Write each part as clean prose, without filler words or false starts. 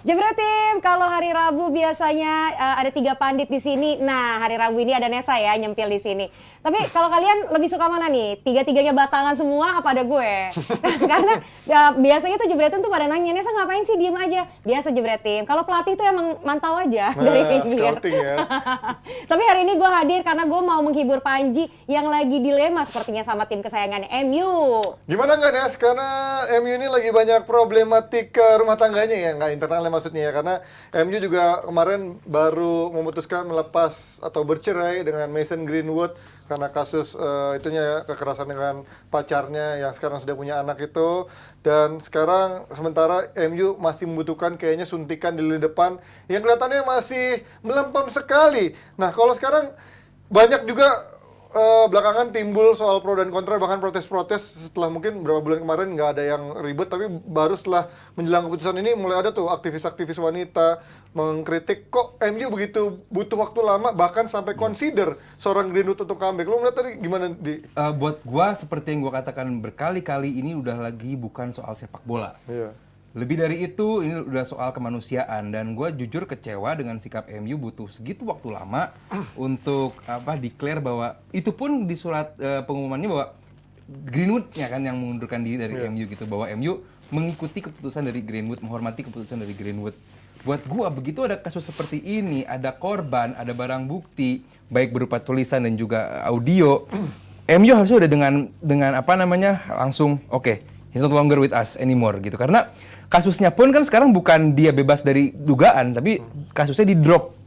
Jebretim, kalau hari Rabu biasanya ada 3 pandit di sini. Nah, hari Rabu ini ada Nesa ya nyempil di sini. Tapi kalau kalian lebih suka mana nih? Tiga-tiganya batangan semua apa ada gue? Karena biasanya tuh Jebretim tuh pada nanya, Nesa ngapain sih diem aja? Biasa Jebretim. Kalau pelatih tuh emang mantau aja dari pinggir. Scouting ya. Tapi hari ini gue hadir karena gue mau menghibur Panji yang lagi dilema sepertinya sama tim kesayangan MU. Gimana nggak Nes? Karena MU ini lagi banyak problematik rumah tangganya ya, nggak internalnya maksudnya ya. Karena MU juga kemarin baru memutuskan melepas atau bercerai dengan Mason Greenwood karena kasus itunya ya, kekerasan dengan pacarnya yang sekarang sudah punya anak itu. Dan sekarang sementara MU masih membutuhkan kayaknya suntikan di lini depan yang kelihatannya masih melempem sekali. Nah kalau sekarang banyak juga belakangan timbul soal pro dan kontra, bahkan protes-protes setelah mungkin beberapa bulan kemarin nggak ada yang ribet, tapi baru setelah menjelang keputusan ini mulai ada tuh aktivis-aktivis wanita mengkritik kok MU begitu butuh waktu lama bahkan sampai consider seorang Greenwood untuk comeback. Lo melihat tadi gimana di? Buat gua seperti yang gua katakan berkali-kali, ini udah lagi bukan soal sepak bola. Iya. Lebih dari itu, ini udah soal kemanusiaan, dan gue jujur kecewa dengan sikap MU butuh segitu waktu lama untuk declare bahwa itu pun di surat pengumumannya bahwa Greenwood ya kan yang mengundurkan diri dari MU gitu, bahwa MU mengikuti keputusan dari Greenwood, menghormati keputusan dari Greenwood. Buat gue begitu ada kasus seperti ini, ada korban, ada barang bukti baik berupa tulisan dan juga audio, MU harusnya udah dengan langsung oke, he's not longer with us anymore gitu, karena kasusnya pun kan sekarang bukan dia bebas dari dugaan, tapi kasusnya di-drop.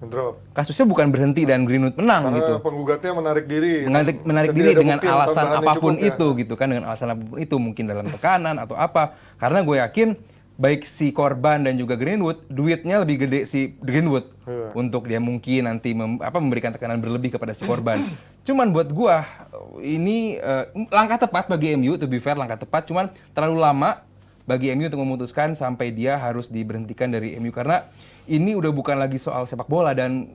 Kasusnya bukan berhenti dan Greenwood menang. Karena gitu. Penggugatnya menarik diri. Menarik diri dengan alasan apapun itu gitu kan, dengan alasan apapun itu, mungkin dalam tekanan atau apa. Karena gue yakin baik si korban dan juga Greenwood, duitnya lebih gede si Greenwood untuk dia mungkin nanti memberikan tekanan berlebih kepada si korban. Cuman buat gue ini langkah tepat bagi MU, to be fair langkah tepat, cuman terlalu lama bagi MU untuk memutuskan sampai dia harus diberhentikan dari MU, karena ini udah bukan lagi soal sepak bola. Dan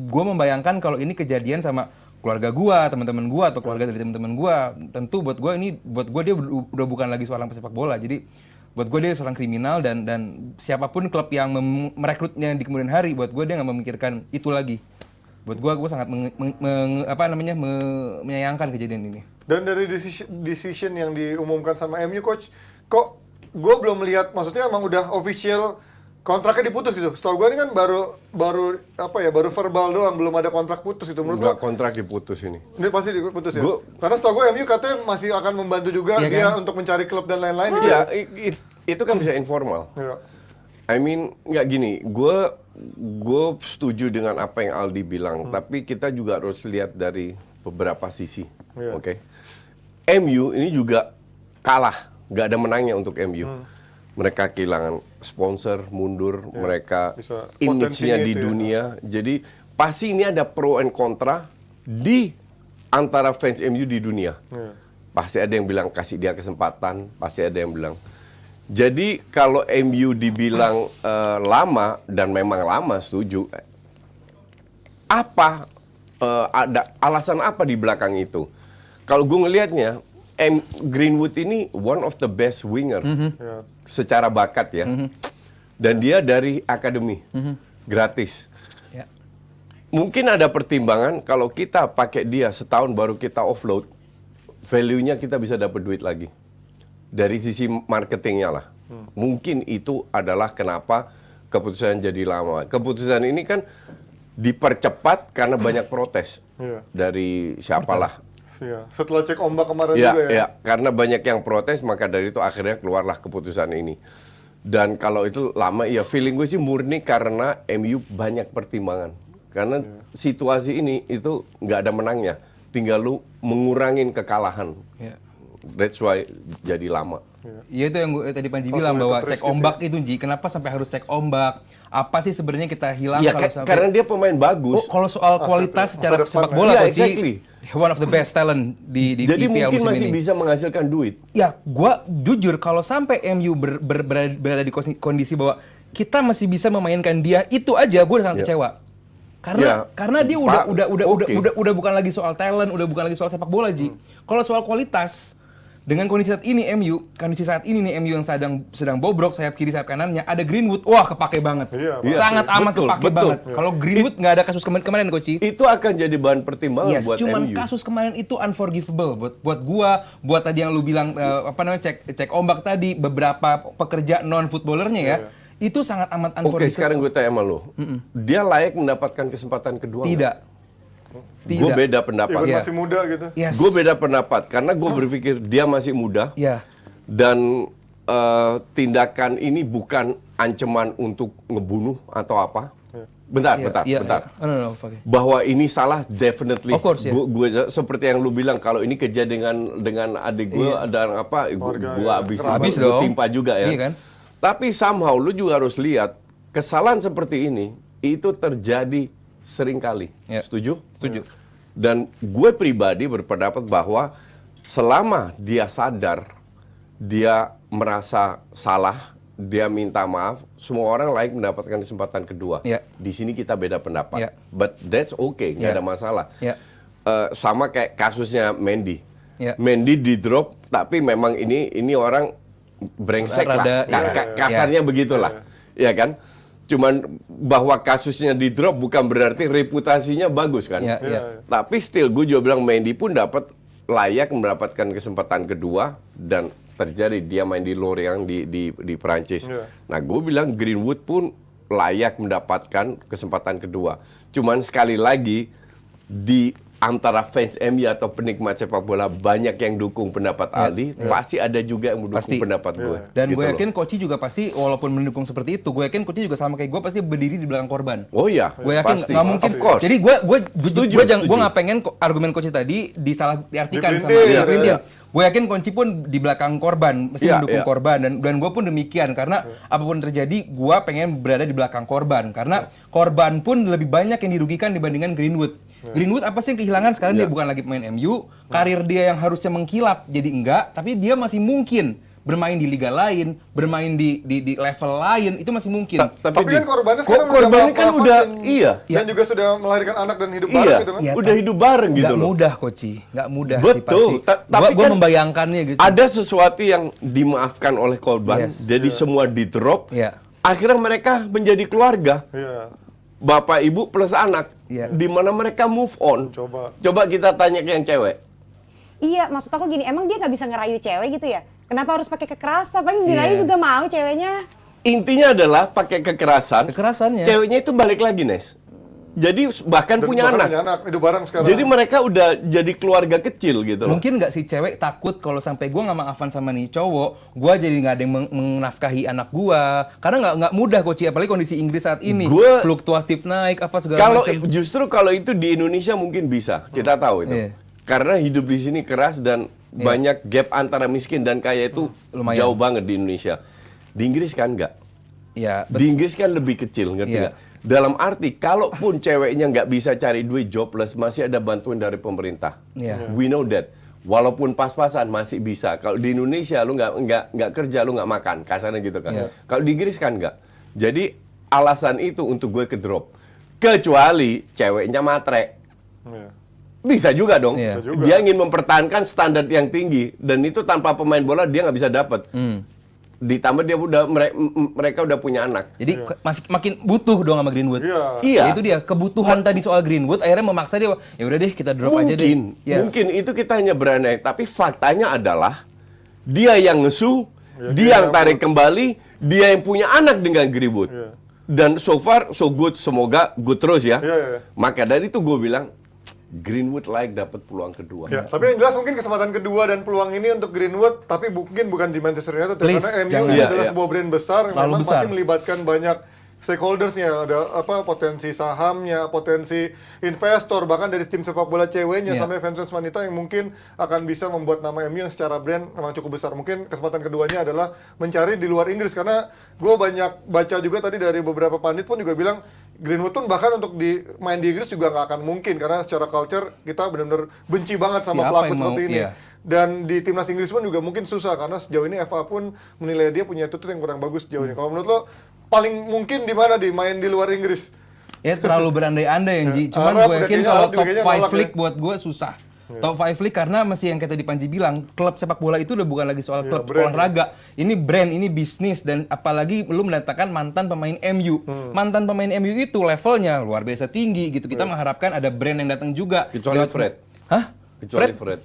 gue membayangkan kalau ini kejadian sama keluarga gue, teman-teman gue, atau keluarga dari teman-teman gue, tentu buat gue dia udah bukan lagi soal sepak bola. Jadi buat gue dia seorang kriminal, dan siapapun klub yang merekrutnya di kemudian hari, buat gue dia nggak memikirkan itu lagi. Buat gue sangat menyayangkan kejadian ini. Dan dari decision yang diumumkan sama MU, coach, kok gue belum melihat, maksudnya emang udah official kontraknya diputus gitu. Setahu gue ini kan baru verbal doang, belum ada kontrak putus gitu. Menurut Enggak, kontrak diputus ini. Ini pasti diputus ya? Karena setahu gue MU katanya masih akan membantu juga dia kan? Untuk mencari klub dan lain-lain gitu. Iya, itu kan bisa informal. Iya. I mean, nggak gini, gue setuju dengan apa yang Aldi bilang, tapi kita juga harus lihat dari beberapa sisi. Oke. MU ini juga kalah. Nggak ada menangnya untuk MU. Mereka kehilangan sponsor, mundur, mereka image-nya di dunia. Jadi pasti ini ada pro and kontra di antara fans MU di dunia. Pasti ada yang bilang kasih dia kesempatan, pasti ada yang bilang. Jadi kalau MU dibilang lama, dan memang lama, setuju. Ada alasan apa di belakang itu? Kalau gue ngelihatnya, Greenwood ini one of the best winger secara bakat ya, dan dia dari akademi gratis. Mungkin ada pertimbangan kalau kita pakai dia setahun baru kita offload, value-nya kita bisa dapat duit lagi dari sisi marketingnya lah. Mungkin itu adalah kenapa keputusan jadi lama. Keputusan ini kan dipercepat karena banyak protes dari siapalah. Ya, setelah cek ombak kemarin juga ya. Ya, karena banyak yang protes, maka dari itu akhirnya keluarlah keputusan ini. Dan kalau itu lama, ya feeling gue sih murni karena MU banyak pertimbangan. Karena situasi ini itu nggak ada menangnya, tinggal lu mengurangin kekalahan. That's why jadi lama. Ya itu yang tadi Panji bilang bahwa cek ombak itu, Ji. Kenapa sampai harus cek ombak? Apa sih sebenarnya kita hilang kalau sampai... Karena dia pemain bagus. Kalau soal kualitas secara sepak bola, Ji, one of the best talent di jadi IPL mungkin musim masih ini. bisa menghasilkan duit. Ya, gua jujur kalau sampai MU berada di kondisi bahwa kita masih bisa memainkan dia, itu aja gue udah sangat kecewa. Karena dia udah bukan lagi soal talent, udah bukan lagi soal sepak bola, Ji. Kalau soal kualitas, dengan kondisi saat ini nih MU yang sedang bobrok sayap kiri sayap kanannya ada Greenwood, wah kepake banget. Iya, Sangat amat betul, kepake betul. banget. Kalau Greenwood nggak ada kasus kemarin Coach. Itu akan jadi bahan pertimbangan Yes, buat cuman MU. kasus kemarin itu unforgivable buat gua, buat tadi yang lu bilang cek ombak tadi, beberapa pekerja non footballernya ya. Itu sangat amat Oke, unforgivable. sekarang gue tanya sama lu. Dia layak mendapatkan kesempatan kedua? Tidak. Gue beda pendapat. Even Iya. masih muda gitu. Yes. Gue beda pendapat karena gue berpikir dia masih muda Ya. dan tindakan ini bukan ancaman untuk ngebunuh atau apa. Bentar. No, okay. Bahwa ini salah, definitely. Of course, ya. Gue seperti yang lu bilang, kalau ini kejadian dengan adik gue dan apa, gue Habis gue dong. timpa juga ya. Iya kan? Tapi somehow lu juga harus lihat kesalahan seperti ini itu terjadi sering kali. Ya. Setuju? Setuju. Dan gue pribadi berpendapat bahwa selama dia sadar, dia merasa salah, dia minta maaf, semua orang layak mendapatkan kesempatan kedua. Ya. Di sini kita beda pendapat. Ya. But that's okay, nggak Ya. ada masalah. Ya. Sama kayak kasusnya Mendy. Ya. Mendy di drop, tapi memang ini orang brengsek Rada, lah. Kasarnya begitulah. Ya kan? Cuman bahwa kasusnya di drop bukan berarti reputasinya bagus kan. Ya, ya. Tapi still gue juga bilang Mendy pun layak mendapatkan kesempatan kedua dan terjadi dia main di Lorient di Perancis. Yeah. Nah, gue bilang Greenwood pun layak mendapatkan kesempatan kedua. Cuman sekali lagi di antara fans MU atau penikmat sepak bola banyak yang dukung pendapat Aldi, pasti ada juga yang mendukung Pasti. pendapat gue. Dan Gitu gue loh. yakin Koci juga pasti walaupun mendukung seperti itu, gue yakin Koci juga sama kayak gue pasti berdiri di belakang korban. Oh iya, Gue yakin pasti. nggak mungkin. Of course. Jadi gue Setuju. nggak pengen argumen Koci tadi disalah diartikan sama Dipelintir, dia. Dipelintir. ya. Gue yakin Konci pun di belakang korban, mesti Iya, mendukung iya. korban dan gue pun demikian karena apapun terjadi gue pengen berada di belakang korban karena korban pun lebih banyak yang dirugikan dibandingkan Greenwood. Greenwood apa sih yang kehilangan sekarang dia bukan lagi pemain MU, karir dia yang harusnya mengkilap jadi enggak, tapi dia masih mungkin bermain di liga lain, bermain di level lain itu masih mungkin. Tapi kan korbannya kok sekarang korbannya kan maaf-maafan udah dan- iya. Dan juga sudah melahirkan anak dan hidup Iya, bareng gitu kan. Iya, udah hidup bareng gitu Nggak loh. mudah Koci, nggak mudah Betul, sih pasti. tapi Gue kan membayangkannya gitu. Ada sesuatu yang dimaafkan oleh korban, Yes. jadi semua di drop. Iya. Akhirnya mereka menjadi keluarga. Iya. Bapak, ibu plus anak. Iya. Di mana mereka move on. Coba. kita tanya ke yang cewek. Iya, maksud aku gini, emang dia nggak bisa ngerayu cewek gitu ya? Kenapa harus pakai kekerasan? Paling dirayu Iya. juga mau ceweknya. Intinya adalah pakai kekerasan. Kekerasannya. Ceweknya itu balik lagi, Nes. Jadi bahkan Dan punya bahkan anak. punya anak, hidup bareng sekarang. Jadi mereka udah jadi keluarga kecil gitu loh. Mungkin nggak si cewek takut kalau sampai gue nggak maafan sama nih cowok, gue jadi nggak ada yang menafkahi anak gue. Karena nggak mudah Koci, apalagi kondisi Inggris saat ini. Gua- Fluktuatif naik apa segala Kalau macam. justru kalau itu di Indonesia mungkin bisa, kita tahu itu. Iya. Karena hidup di sini keras dan banyak gap antara miskin dan kaya itu Lumayan. jauh banget di Indonesia. Di Inggris kan enggak. Ya, Di Inggris kan lebih kecil, ngerti Iya. nggak? Dalam arti, kalaupun ceweknya nggak bisa cari duit jobless, masih ada bantuan dari pemerintah. Iya. We know that. Walaupun pas-pasan masih bisa. Kalau di Indonesia lu nggak kerja, lu nggak makan, kasarnya gitu kan. Iya. Kalau di Inggris kan nggak. Jadi alasan itu untuk gue ke drop. Kecuali ceweknya matre. Iya. Bisa juga dong. Iya. Bisa juga. Dia ingin mempertahankan standar yang tinggi dan itu tanpa pemain bola dia nggak bisa dapat. Ditambah dia mereka udah punya anak. jadi masih makin butuh dong sama Greenwood. Iya. Iya. Ya, itu dia kebutuhan tadi soal Greenwood akhirnya memaksa dia ya udah deh kita drop aja deh. Yes. Mungkin itu kita hanya berandai, tapi faktanya adalah dia yang ngesu, dia yang tarik kembali, dia yang punya anak dengan Greenwood. Iya. Dan so far so good, semoga good terus ya. Iya, iya. Maka dari itu gue bilang Greenwood dapat peluang kedua. Ya, tapi yang jelas mungkin kesempatan kedua dan peluang ini untuk Greenwood, tapi mungkin bukan di Manchester United Please, karena MU jangan. ini Iya, adalah iya. sebuah brand besar yang Terlalu memang besar. masih melibatkan banyak stakeholdersnya, ada potensi sahamnya, potensi investor, bahkan dari tim sepak bola ceweknya Iya. sampai fans wanita yang mungkin akan bisa membuat nama MU yang secara brand memang cukup besar. Mungkin kesempatan keduanya adalah mencari di luar Inggris karena gue banyak baca juga tadi dari beberapa pandit pun juga bilang Greenwood pun bahkan untuk main di Inggris juga nggak akan mungkin karena secara culture kita benar-benar benci banget sama Siapa pelaku yang mau- seperti ini. iya. Dan di timnas Inggris pun juga mungkin susah karena sejauh ini FA pun menilai dia punya attitude yang kurang bagus sejauh ini. Kalau menurut lo paling mungkin di mana main di luar Inggris? Ya terlalu berandai-andai yang Ji. Cuman Arab gue udah yakin kayaknya kalau Arab juga top kayaknya 5 nolak league ya. buat gue susah. Top 5 league karena masih yang kayak tadi Panji bilang, klub sepak bola itu udah bukan lagi soal klub brand, olahraga. Ini brand, ini bisnis, dan apalagi lu mendatangkan mantan pemain MU. Mantan pemain MU itu levelnya luar biasa tinggi gitu. Kita mengharapkan ada brand yang datang juga. Kecuali Fred. Hah? Kecuali Fred.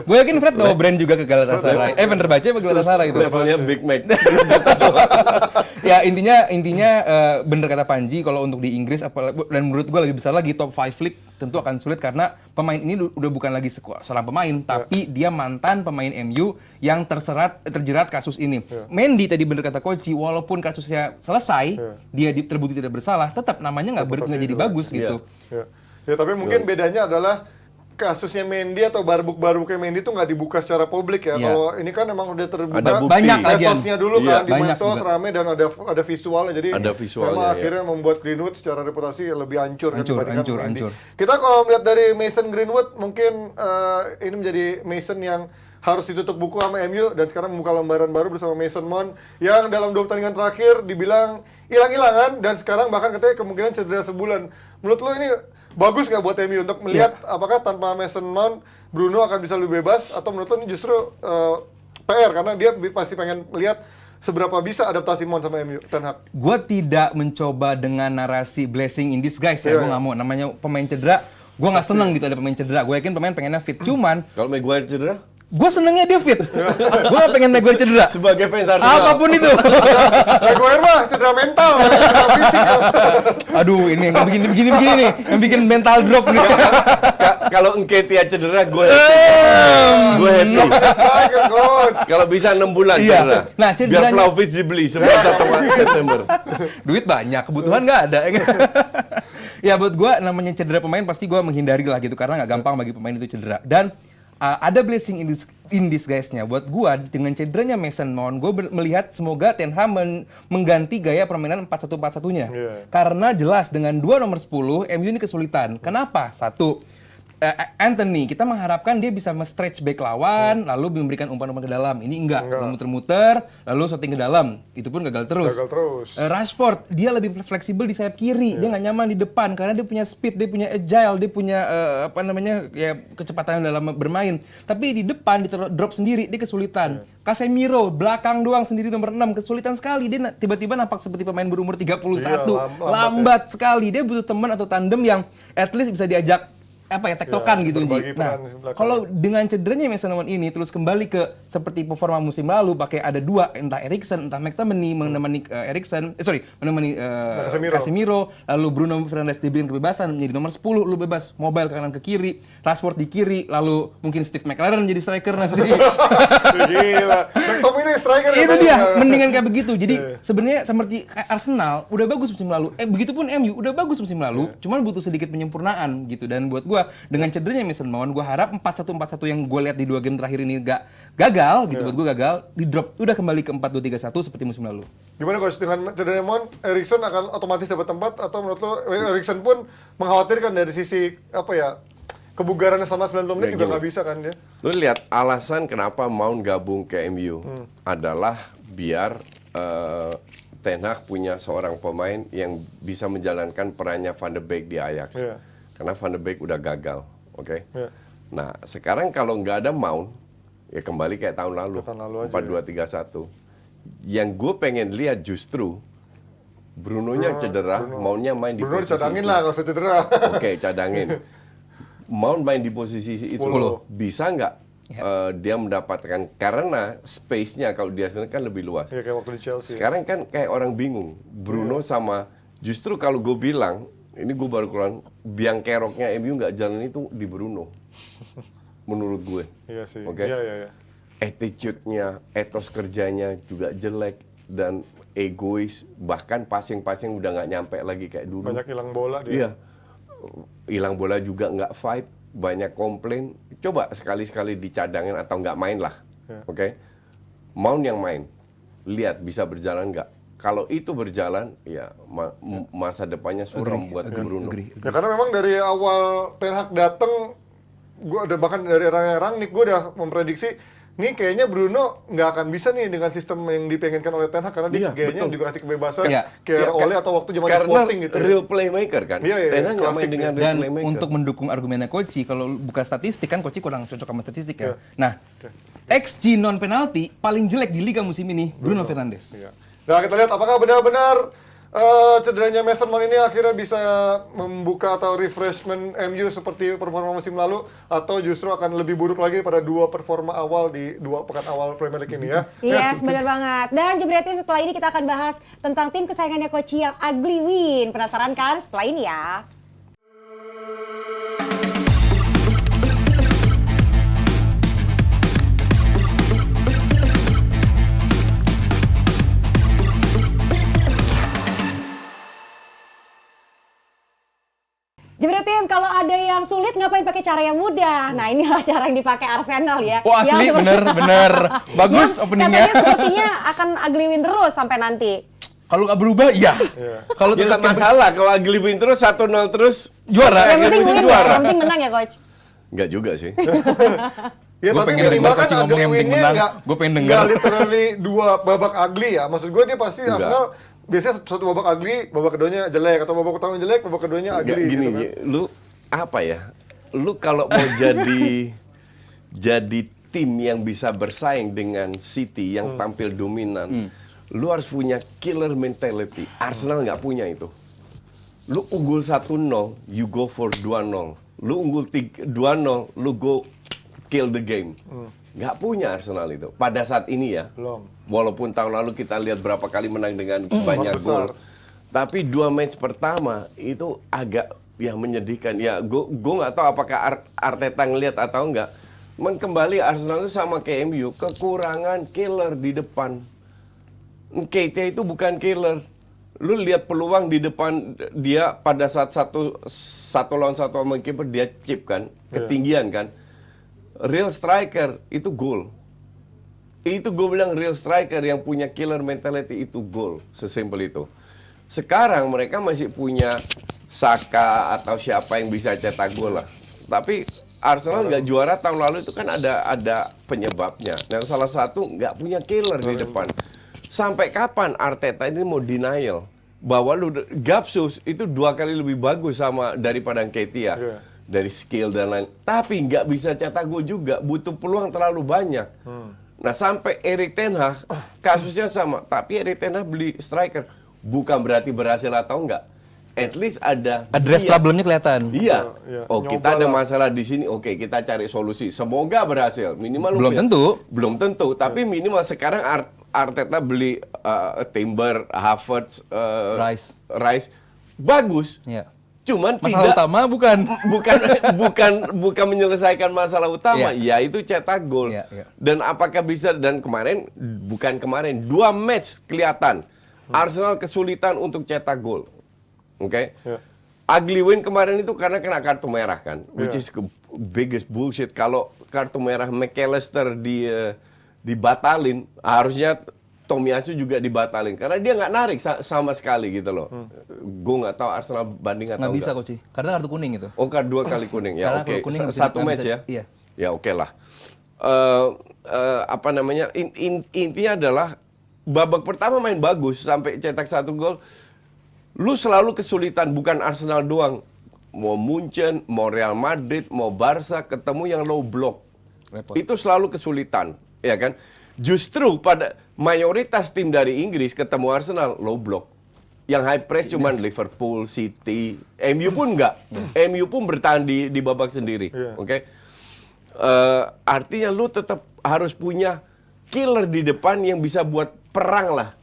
Gue yakin Fred bawa brand juga ke Galatasaray. Fenerbahce apa Galatasaray itu? Levelnya Big Mac. Ya intinya bener kata Panji, kalau untuk di Inggris dan menurut gue lebih besar lagi top 5 league tentu akan sulit karena pemain ini udah bukan lagi seorang pemain, tapi dia mantan pemain MU yang terjerat kasus ini. Mendy tadi bener kata Koci, walaupun kasusnya selesai, dia terbukti tidak bersalah, tetap namanya nggak jadi bagus gitu. Ya, tapi mungkin bedanya adalah kasusnya Mendy atau barbuk-barbuknya Mendy itu nggak dibuka secara publik ya. Kalau ini kan emang udah terbuka. Ada bukti. Banyak lagi. Medsosnya dulu kan, di banyak medsos juga. rame dan ada visualnya. Jadi Ada visualnya, memang ya. akhirnya membuat Greenwood secara reputasi lebih hancur dibandingkan Mendy. hancur. Kita kalau melihat dari Mason Greenwood, mungkin ini menjadi Mason yang harus ditutup buku sama MU dan sekarang membuka lembaran baru bersama Mason Mount yang dalam 2 pertandingan terakhir dibilang hilang-hilangan dan sekarang bahkan katanya kemungkinan cedera sebulan. Menurut lo ini bagus nggak buat MU untuk melihat apakah tanpa Mason Mount Bruno akan bisa lebih bebas, atau menurut lo ini justru PR karena dia pasti pengen lihat seberapa bisa adaptasi Mount sama MU, Ten Hag? Gue tidak mencoba dengan narasi blessing in disguise ya, gue nggak mau. Namanya pemain cedera, gue nggak seneng gitu ada pemain cedera. Gue yakin pemain pengennya fit, cuman Kalau Maguire cedera? gue senengnya dia fit. Gue gak pengen Maguire cedera. Sebagai fans Arsenal. Apapun itu. Maguire mah cedera mental, cedera fisik. Aduh, ini yang begini nih, yang bikin mental drop nih. Kalau Nketiah cedera, gue happy. Striker, coach. Kalau bisa 6 bulan Iya. cedera. Nah, Biar cederanya- Vlahovic dibeli sebelum 1 September. Duit banyak, kebutuhan nggak ada. Ya buat gue namanya cedera pemain pasti gue menghindari lah gitu karena nggak gampang bagi pemain itu cedera. Dan ada blessing in disguise-nya. Buat gue dengan cederanya Mason Mount, gue melihat semoga Ten Hag mengganti gaya permainan 4-1-4-1-nya. Karena jelas dengan 2 nomor 10 MU ini kesulitan. Kenapa? Satu, Anthony, kita mengharapkan dia bisa stretch back lawan, lalu memberikan umpan-umpan ke dalam. Ini enggak. Muter-muter, lalu shooting ke dalam. Itu pun gagal terus. Rashford, dia lebih fleksibel di sayap kiri. Dia nggak nyaman di depan karena dia punya speed, dia punya agile, dia punya kecepatan dalam bermain. Tapi di depan dia drop sendiri, dia kesulitan. Casemiro, belakang doang sendiri nomor 6, kesulitan sekali. Dia tiba-tiba nampak seperti pemain berumur 31. Lambat sekali. Dia butuh teman atau tandem yang at least bisa diajak tektokan gitu Ji. Nah, kalau dengan cederanya Mason Mount ini terus kembali ke seperti performa musim lalu, pakai ada 2 entah Eriksen entah McTominay menemani Casemiro, lalu Bruno Fernandes diberikan kebebasan menjadi nomor 10, lu bebas mobile ke kanan ke kiri, Rashford di kiri, lalu mungkin Steve McLaren jadi striker nanti. Gila. McTominay striker. Itu dia, mendingan kayak begitu. Jadi sebenarnya seperti Arsenal udah bagus musim lalu. Begitupun MU udah bagus musim lalu, cuman butuh sedikit penyempurnaan gitu. Dan buat gua dengan cederanya Mason Mount, gua harap 4-1-4-1 yang gua lihat di 2 game terakhir ini gagal gitu. Buat gua gagal, di drop udah kembali ke 4-2-3-1 seperti musim lalu. Gimana coach dengan cederanya Mount, Eriksen akan otomatis dapat tempat atau menurut lo Eriksen pun mengkhawatirkan dari sisi kebugarannya selama 90 menit juga nggak bisa kan dia? Lu lihat alasan kenapa Mount gabung ke MU adalah biar Ten Hag punya seorang pemain yang bisa menjalankan perannya Van de Beek di Ajax. Karena Van de Beek udah gagal, oke? Nah, sekarang kalau nggak ada Mount, ya kembali kayak tahun lalu, 4-2-3-1. Yang gue pengen lihat justru Bruno-nya cedera, Mount-nya main di Bruno posisi cadangin itu. lah kalau cedera. Oke, cadangin. Mount main di posisi itu, bisa nggak dia mendapatkan, karena space-nya kalau di Arsenal kan lebih luas. Iya kayak waktu di Chelsea. Sekarang kan kayak orang bingung, Bruno sama, justru kalau gue bilang, ini gue baru keluar, biang keroknya MU nggak jalan itu di Bruno. Menurut gue. Iya sih. Oke? Iya. Attitude-nya, etos kerjanya juga jelek dan egois, bahkan passing-passing udah nggak nyampe lagi kayak dulu. Banyak hilang bola dia. Iya, hilang bola juga nggak fight, banyak komplain. Coba sekali-sekali dicadangin atau nggak main lah, oke? Mount yang main, lihat bisa berjalan nggak. Kalau itu berjalan, ya masa depannya suram buat Bruno. Ya karena memang dari awal Ten Hag datang, gue ada bahkan dari Rangnick gue udah memprediksi nih kayaknya Bruno nggak akan bisa nih dengan sistem yang dipengenkan oleh Ten Hag karena dia Iya, kayaknya betul. dikasih kebebasan Iya. kayak Iya, Ole atau waktu zaman di karena Sporting gitu. real playmaker kan. Iya, iya, Ten Hag nggak klasik main dengan dia. real Dan playmaker. untuk mendukung argumennya Koci, kalau buka statistik kan Koci kurang cocok sama statistik Iya. ya. Nah, XG non penalti paling jelek di liga musim ini Bruno Fernandes. Iya. Nah, kita lihat apakah benar-benar cederanya Mason Mount ini akhirnya bisa membuka atau refreshment MU seperti performa musim lalu atau justru akan lebih buruk lagi pada dua performa awal di 2 pekan awal Premier League ini ya. Yes, benar banget. Dan Jebret Tim setelah ini kita akan bahas tentang tim kesayangannya Coach yang ugly win. Penasaran kan? Setelah ini ya. Jebret Tim, kalau ada yang sulit ngapain pakai cara yang mudah? Nah, inilah cara yang dipakai Arsenal ya. Wah, asli, Yang seperti- bener. Bagus Yang openingnya. katanya sepertinya akan ugly win terus sampai nanti. Kalau nggak berubah, iya. Kalau Ya nggak masalah, kalau ugly win terus 1-0 terus juara. Yang penting win ya, juara. yang penting menang ya Coach. Nggak juga sih. Ya, Gua tapi pengen minimal denger kan Coach ngomong yang ugly penting win-nya menang. Gua pengen denger. nggak literally 2 babak ugly ya. Maksud gue dia pasti Enggak. Arsenal biasanya satu babak ugly, babak keduanya jelek atau babak pertama jelek, babak keduanya Nggak, ugly gini, gitu kan. lu apa ya? Lu kalau mau jadi tim yang bisa bersaing dengan City yang tampil dominan, lu harus punya killer mentality. Arsenal nggak punya itu. Lu unggul 1-0, you go for 2-0. Lu unggul 2-0, lu go kill the game. Nggak punya Arsenal itu. Pada saat ini ya. Belum. Walaupun tahun lalu kita lihat berapa kali menang dengan banyak besar. gol. Tapi 2 match pertama itu agak ya menyedihkan. Ya, gue nggak tahu apakah Arteta ngelihat atau enggak. Kembali Arsenal itu sama kayak MU, kekurangan killer di depan. Keita itu bukan killer. Lu lihat peluang di depan dia pada saat satu lawan satu sama kiper dia chip kan, ketinggian kan. Real striker itu gol. Itu gue bilang real striker yang punya killer mentality itu gol, sesimpel itu. Sekarang mereka masih punya Saka atau siapa yang bisa cetak gol lah. Tapi Arsenal nggak juara tahun lalu itu kan ada penyebabnya. Dan salah satu nggak punya killer di depan. Sampai kapan Arteta ini mau denial bahwa Gapsus itu 2 kali lebih bagus daripada Nketiah dari skill dan lain. Tapi nggak bisa cetak gol juga, butuh peluang terlalu banyak. Nah sampai Erik Ten Hag kasusnya sama, tapi Erik Ten Hag beli striker bukan berarti berhasil atau enggak. At least ada Address dia. problemnya kelihatan. Iya. Iya. Oh, Nyoba kita ada lah. masalah di sini. Oke, kita cari solusi. Semoga berhasil. Minimal Belum tentu. Belum tentu, tapi minimal sekarang Arteta beli Timber, Havertz, Rice. Bagus. Iya. Cuman Masalah tidak utama bukan. bukan menyelesaikan masalah utama, Iya. yaitu cetak gol. Iya, iya. Dan apakah bisa, dan bukan kemarin, 2 match kelihatan Arsenal kesulitan untuk cetak gol. Oke. Iya. Ugly win kemarin itu karena kena kartu merah kan, which Iya. is biggest bullshit. Kalau kartu merah McAllister dibatalin, harusnya Tomiyasu juga dibatalin karena dia nggak narik sama sekali gitu loh. Gue nggak tahu Arsenal banding atau Nggak bisa enggak. Coach. Karena kartu kuning itu. Oh, 2 kali kuning ya. Karena Oke, kalau kuning nggak bisa- satu nggak match bisa- ya. iya. Ya oke lah. Apa namanya? Intinya adalah babak pertama main bagus sampai cetak 1 gol. Lu selalu kesulitan, bukan Arsenal doang. Mau Munchen, mau Real Madrid, mau Barca ketemu yang low block. Repot. Itu selalu kesulitan, ya kan? Justru pada mayoritas tim dari Inggris ketemu Arsenal low block. Yang high press cuman Liverpool, City, MU pun enggak. MU pun bertahan di babak sendiri, Iya. oke? Artinya lu tetap harus punya killer di depan yang bisa buat perang lah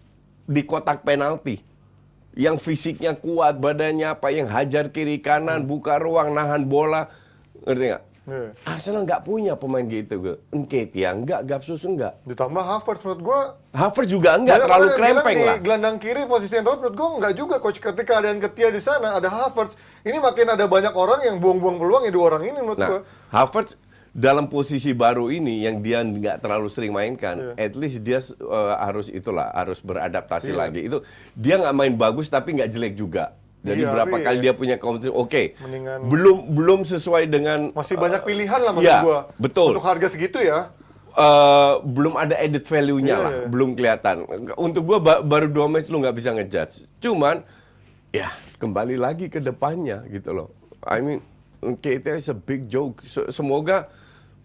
di kotak penalti. Yang fisiknya kuat, badannya apa, yang hajar kiri kanan, buka ruang, nahan bola, ngerti nggak? Iya. Arsenal nggak punya pemain gitu, Nketiah enggak, Gapsus enggak, Ditambah Havertz menurut gua Havertz juga enggak, banyak terlalu orang yang bilang krempeng lah. di gelandang kiri posisi yang tepat menurut gua enggak juga coach, ketika ada Nketiah di sana ada Havertz. Ini makin ada banyak orang yang buang-buang peluang ya 2 orang ini menurut gua. Nah, Havertz dalam posisi baru ini yang dia nggak terlalu sering mainkan, at least dia harus beradaptasi lagi. Itu dia nggak main bagus tapi nggak jelek juga. Jadi Iya, berapa tapi kali dia punya counter, oke, Mendingan- belum sesuai dengan Masih banyak pilihan lah maksud iya, gua. betul. Untuk harga segitu ya. belum ada added value-nya lah, belum kelihatan. Untuk gua baru 2 match lu nggak bisa ngejudge. Cuman ya kembali lagi ke depannya gitu loh. I mean Keita is a big joke. Semoga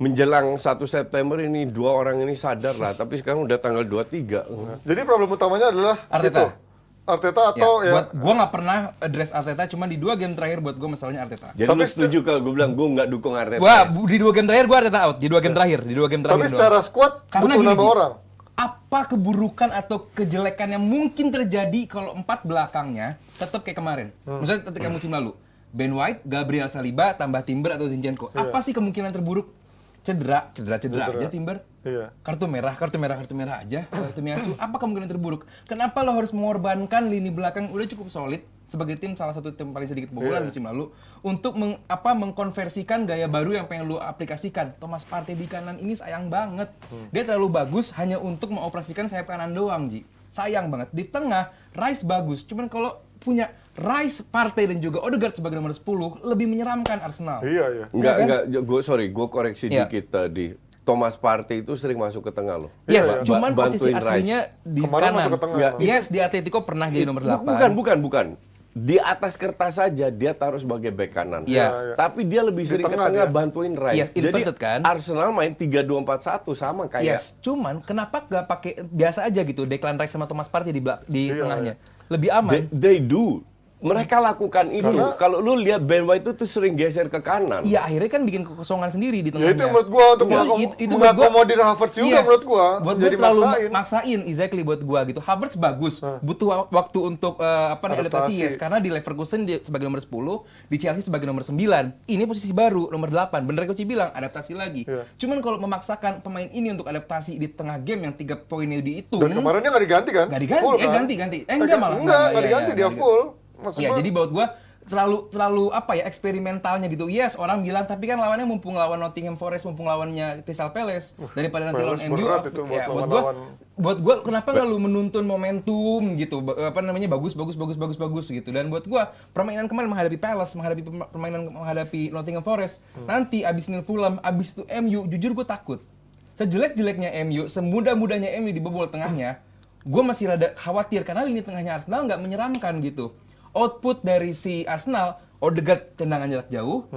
menjelang 1 September ini 2 orang ini sadar lah. Tapi sekarang udah tanggal 23. Jadi problem utamanya adalah Arteta. itu. Arteta atau ya, buat gua nggak pernah address Arteta, cuma di 2 game terakhir buat gua masalahnya Arteta. Jadi lu setuju kalau gue bilang gue nggak dukung Arteta? Di 2 game terakhir gua Arteta out, di 2 game terakhir, tapi secara squad Karena butuh gini, nambah Ji, orang. apa keburukan atau kejelekan yang mungkin terjadi kalau 4 belakangnya tetap kayak kemarin? Misalnya ketika musim lalu, Ben White, Gabriel Saliba, tambah Timber atau Zinchenko. Apa sih kemungkinan terburuk? Cedera aja Timber. Iya. Kartu merah aja. Tomiyasu, apa kemungkinan terburuk? Kenapa lo harus mengorbankan lini belakang udah cukup solid sebagai tim salah satu tim paling sedikit kebobolan musim lalu untuk mengkonversikan gaya baru yang pengen lo aplikasikan? Thomas Partey di kanan ini sayang banget. Dia terlalu bagus hanya untuk mengoperasikan sayap kanan doang, Ji. Sayang banget. Di tengah Rice bagus, cuman kalau punya Rice, Partey dan juga Odegaard sebagai nomor 10 lebih menyeramkan Arsenal. Iya. Enggak, gue koreksi dikit tadi. Thomas Partey itu sering masuk ke tengah loh. Yes, cuman posisi Bantuin Rice. aslinya di Kemarin kanan. masuk ke tengah. Yes, di Atletico pernah jadi nomor 8. Bukan. Di atas kertas saja dia taruh sebagai bek kanan. Iya. Tapi dia lebih sering ke tengah bantuin Rice. Yes, inverted Jadi kan? Arsenal main 3-2-4-1 sama kayak. Yes, cuman kenapa gak pakai biasa aja gitu Declan Rice sama Thomas Partey di tengahnya? Lebih aman. They do. Mereka lakukan itu. Kalau lu lihat Ben White itu tuh sering geser ke kanan. Iya, akhirnya kan bikin kekosongan sendiri di Ya tengahnya. itu yang menurut gua untuk mengakomodir Havertz juga menurut gua. Buat gua Jadi terlalu maksain. maksain, exactly buat gua gitu. Havertz bagus, butuh waktu untuk adaptasi, yes. Karena di Leverkusen dia sebagai nomor 10, di Chelsea sebagai nomor 9. Ini posisi baru, nomor 8. Bener Koci bilang, adaptasi lagi. Cuman kalau memaksakan pemain ini untuk adaptasi di tengah game yang 3 poinnya dihitung. Dan kemarin dia nggak diganti kan? Nggak diganti, Full, kan? ganti. Enggak malah. Nggak diganti, dia full. Iya, jadi buat gua terlalu apa ya, eksperimentalnya gitu. Yes, orang bilang tapi kan lawannya mumpung lawan Nottingham Forest, mumpung lawannya Crystal Palace daripada nanti lawan MU. Ya, buat gua kenapa nggak lu menuntun momentum gitu, bagus gitu. Dan buat gua permainan kemarin menghadapi Palace, menghadapi Nottingham Forest, nanti abis nil Fulham, abis itu MU, jujur gua takut. Sejelek-jeleknya MU, semudah-mudahnya MU dibobol tengahnya, gua masih rada khawatir karena lini tengahnya Arsenal nggak menyeramkan gitu. Output dari si Arsenal, Odegaard tendangan jarak jauh,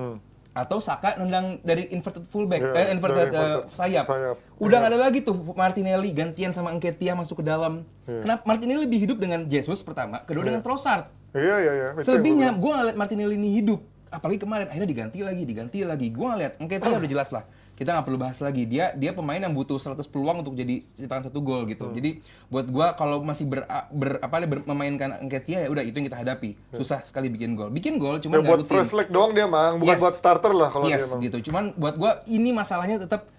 atau Saka nendang dari inverted fullback, inverted sayap. Udah nggak ada lagi tuh Martinelli gantian sama Nketiah masuk ke dalam. Kenapa Martinelli lebih hidup dengan Jesus pertama, kedua dengan Trossard. Iya. Selebihnya gue ngeliat Martinelli ini hidup. Apalagi kemarin akhirnya diganti lagi. Gue ngeliat Nketiah udah jelas lah. Kita nggak perlu bahas lagi. Dia pemain yang butuh 100 peluang untuk jadi ciptaan 1 gol gitu. Jadi buat gua kalau masih memainkan Nketiah ya udah itu yang kita hadapi. Susah sekali bikin gol. Cuman buat fresh leg doang dia mang, bukan buat starter lah kalau dia mang. Gitu. Cuman buat gua ini masalahnya tetap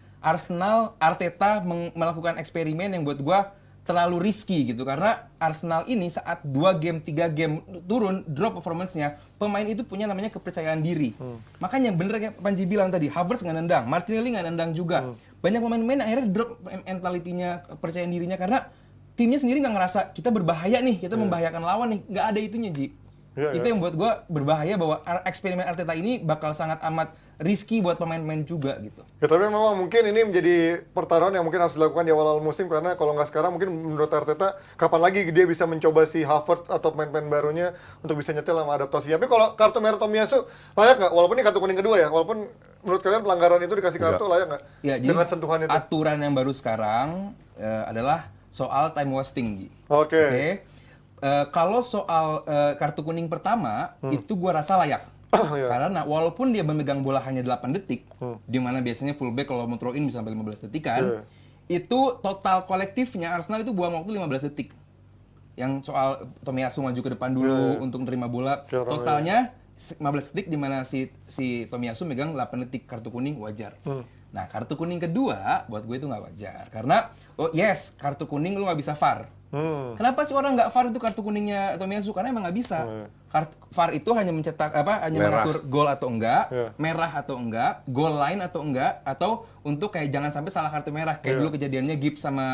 Arteta melakukan eksperimen yang buat gua terlalu risky gitu, karena Arsenal ini saat 2 game, 3 game turun, drop performance-nya, pemain itu punya namanya kepercayaan diri. Makanya bener kayak Panji bilang tadi, Havertz nggak nendang, Martinelli nggak nendang juga. Banyak pemain-pemain akhirnya drop mentality-nya, kepercayaan dirinya, karena timnya sendiri nggak ngerasa kita berbahaya nih, kita membahayakan lawan nih, nggak ada itunya, Ji. Itu yang buat gue berbahaya bahwa eksperimen Arteta ini bakal sangat amat risky buat pemain-pemain juga gitu. Ya tapi memang mungkin ini menjadi pertaruhan yang mungkin harus dilakukan di awal-awal musim, karena kalau nggak sekarang mungkin menurut Arteta kapan lagi dia bisa mencoba si Havertz atau pemain-pemain barunya untuk bisa nyetel sama adaptasi. Tapi kalau kartu merah Tomiyasu layak nggak? Walaupun ini kartu kuning kedua ya, walaupun menurut kalian pelanggaran itu dikasih kartu layak nggak? Ya, dengan sentuhan itu. Aturan yang baru sekarang adalah soal time wasting, Ji. Oke. Kalau soal kartu kuning pertama itu gua rasa layak. Karena walaupun dia memegang bola hanya 8 detik, di mana biasanya fullback kalau mau throw in bisa sampai 15 detik kan, itu total kolektifnya Arsenal itu buang waktu 15 detik. Yang soal Tomiyasu maju ke depan dulu untuk menerima bola, totalnya 15 detik di mana si Tomiyasu megang 8 detik, kartu kuning wajar. Nah, kartu kuning kedua buat gue itu nggak wajar, karena kartu kuning lu nggak bisa VAR. Kenapa sih orang nggak VAR itu kartu kuningnya Tomiyasu? Karena emang nggak bisa. VAR itu hanya mencetak mengatur gol atau enggak, merah atau enggak, gol line atau enggak, atau untuk kayak jangan sampai salah kartu merah kayak dulu kejadiannya Gibbs sama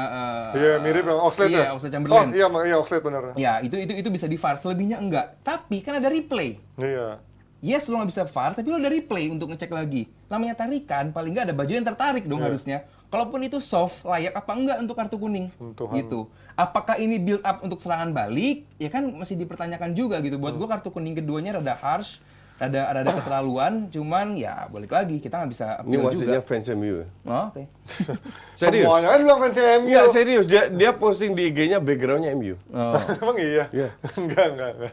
mirip sama Oxlade ya? Oxlade Chamberlain. Iya Oxlade benar. Ya, itu bisa di VAR, selebihnya enggak. Tapi kan ada replay. Iya. Yes, lo nggak bisa VAR, tapi lo ada replay untuk ngecek lagi. Namanya tarikan, paling nggak ada baju yang tertarik dong harusnya. kalaupun itu soft, layak apa enggak untuk kartu kuning? Sentuhan. Gitu. Apakah ini build up untuk serangan balik? Ya kan masih dipertanyakan juga gitu. Buat gua kartu kuning keduanya rada harsh, rada keterlaluan, cuman ya balik lagi kita nggak bisa Ini appeal wasitnya juga. fans MU. Oh, oke. Serius? Semuanya kan bilang fans MU. Iya serius, dia posting di IG-nya backgroundnya MU. Oh. Emang iya? Iya. Enggak.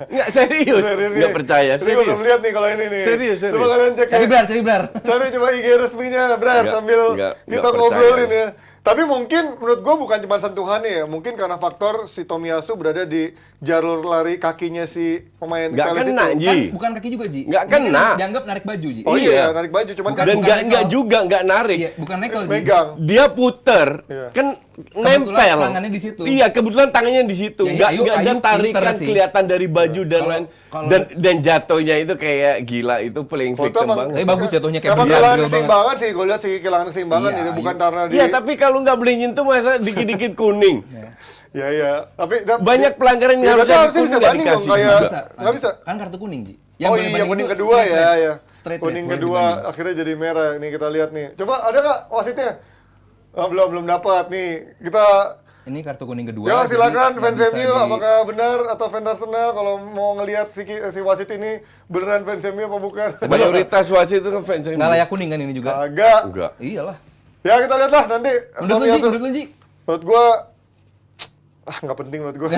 Nggak serius, nggak percaya, Ini gua belum serius. lihat nih kalau ini nih. Serius. Coba kalian cek Cari ya. blar, cari blar. Cari coba IG resminya, Brar, Nggak, sambil nggak kita percaya. ngobrolin ya. Tapi mungkin menurut gue bukan cuma sentuhannya ya, mungkin karena faktor si Tomiyasu berada di jalur lari kakinya si pemain Nggak Palace kena, itu. Ji. Kan bukan kaki juga, Ji. Nggak Ini kan kena. dianggap narik baju, Ji. Oh Iya. iya, narik baju, cuman Bukan- kan Dan nggak juga nggak narik. Iya, bukan nekel, Ji. megang. Dia puter, Iya. kan Kebetulan nempel. tangannya di situ. Iya, kebetulan tangannya di situ. Ya, Nggak Ayu ada pinter tarikan sih. kelihatan dari baju dan Kalau- lain. kalau- Dan jatuhnya itu kayak gila, itu playing Foto victim emang- Tapi banget. bagus jatuhnya kayak Emang beneran, kehilangan real banget. keseimbangan sih, gue lihat sih kehilangan keseimbangan Iya, itu bukan iya. karena di. Iya, tapi kalau nggak boleh nyentuh masa dikit-dikit kuning. Ya. Tapi Banyak pelanggaran yang ya, harus berarti harusnya bisa nggak banding dong, dikasih kayak juga. nggak bisa. Kan kartu kuning, Ji. Oh boleh iya, banding kuning itu kedua straight ya, red. ya. Straight red, Kuning boleh kedua dibanding. akhirnya jadi merah. Nih kita lihat nih. Coba ada nggak wasitnya? Oh, belum dapat nih. Kita Ini kartu kuning kedua. ya jadi silakan nggak fans bisa MU apakah benar atau fans Arsenal kalau mau ngelihat si wasit ini beneran fans MU apa bukan? Mayoritas wasit itu kan fans MU. nggak layak kuning kan ini juga? Agak. Enggak. Iyalah. Ya kita lihat lah nanti. Menurut lu, Ji? Tomiyasu. Menurut lu, Ji? Menurut gua nggak penting menurut gua.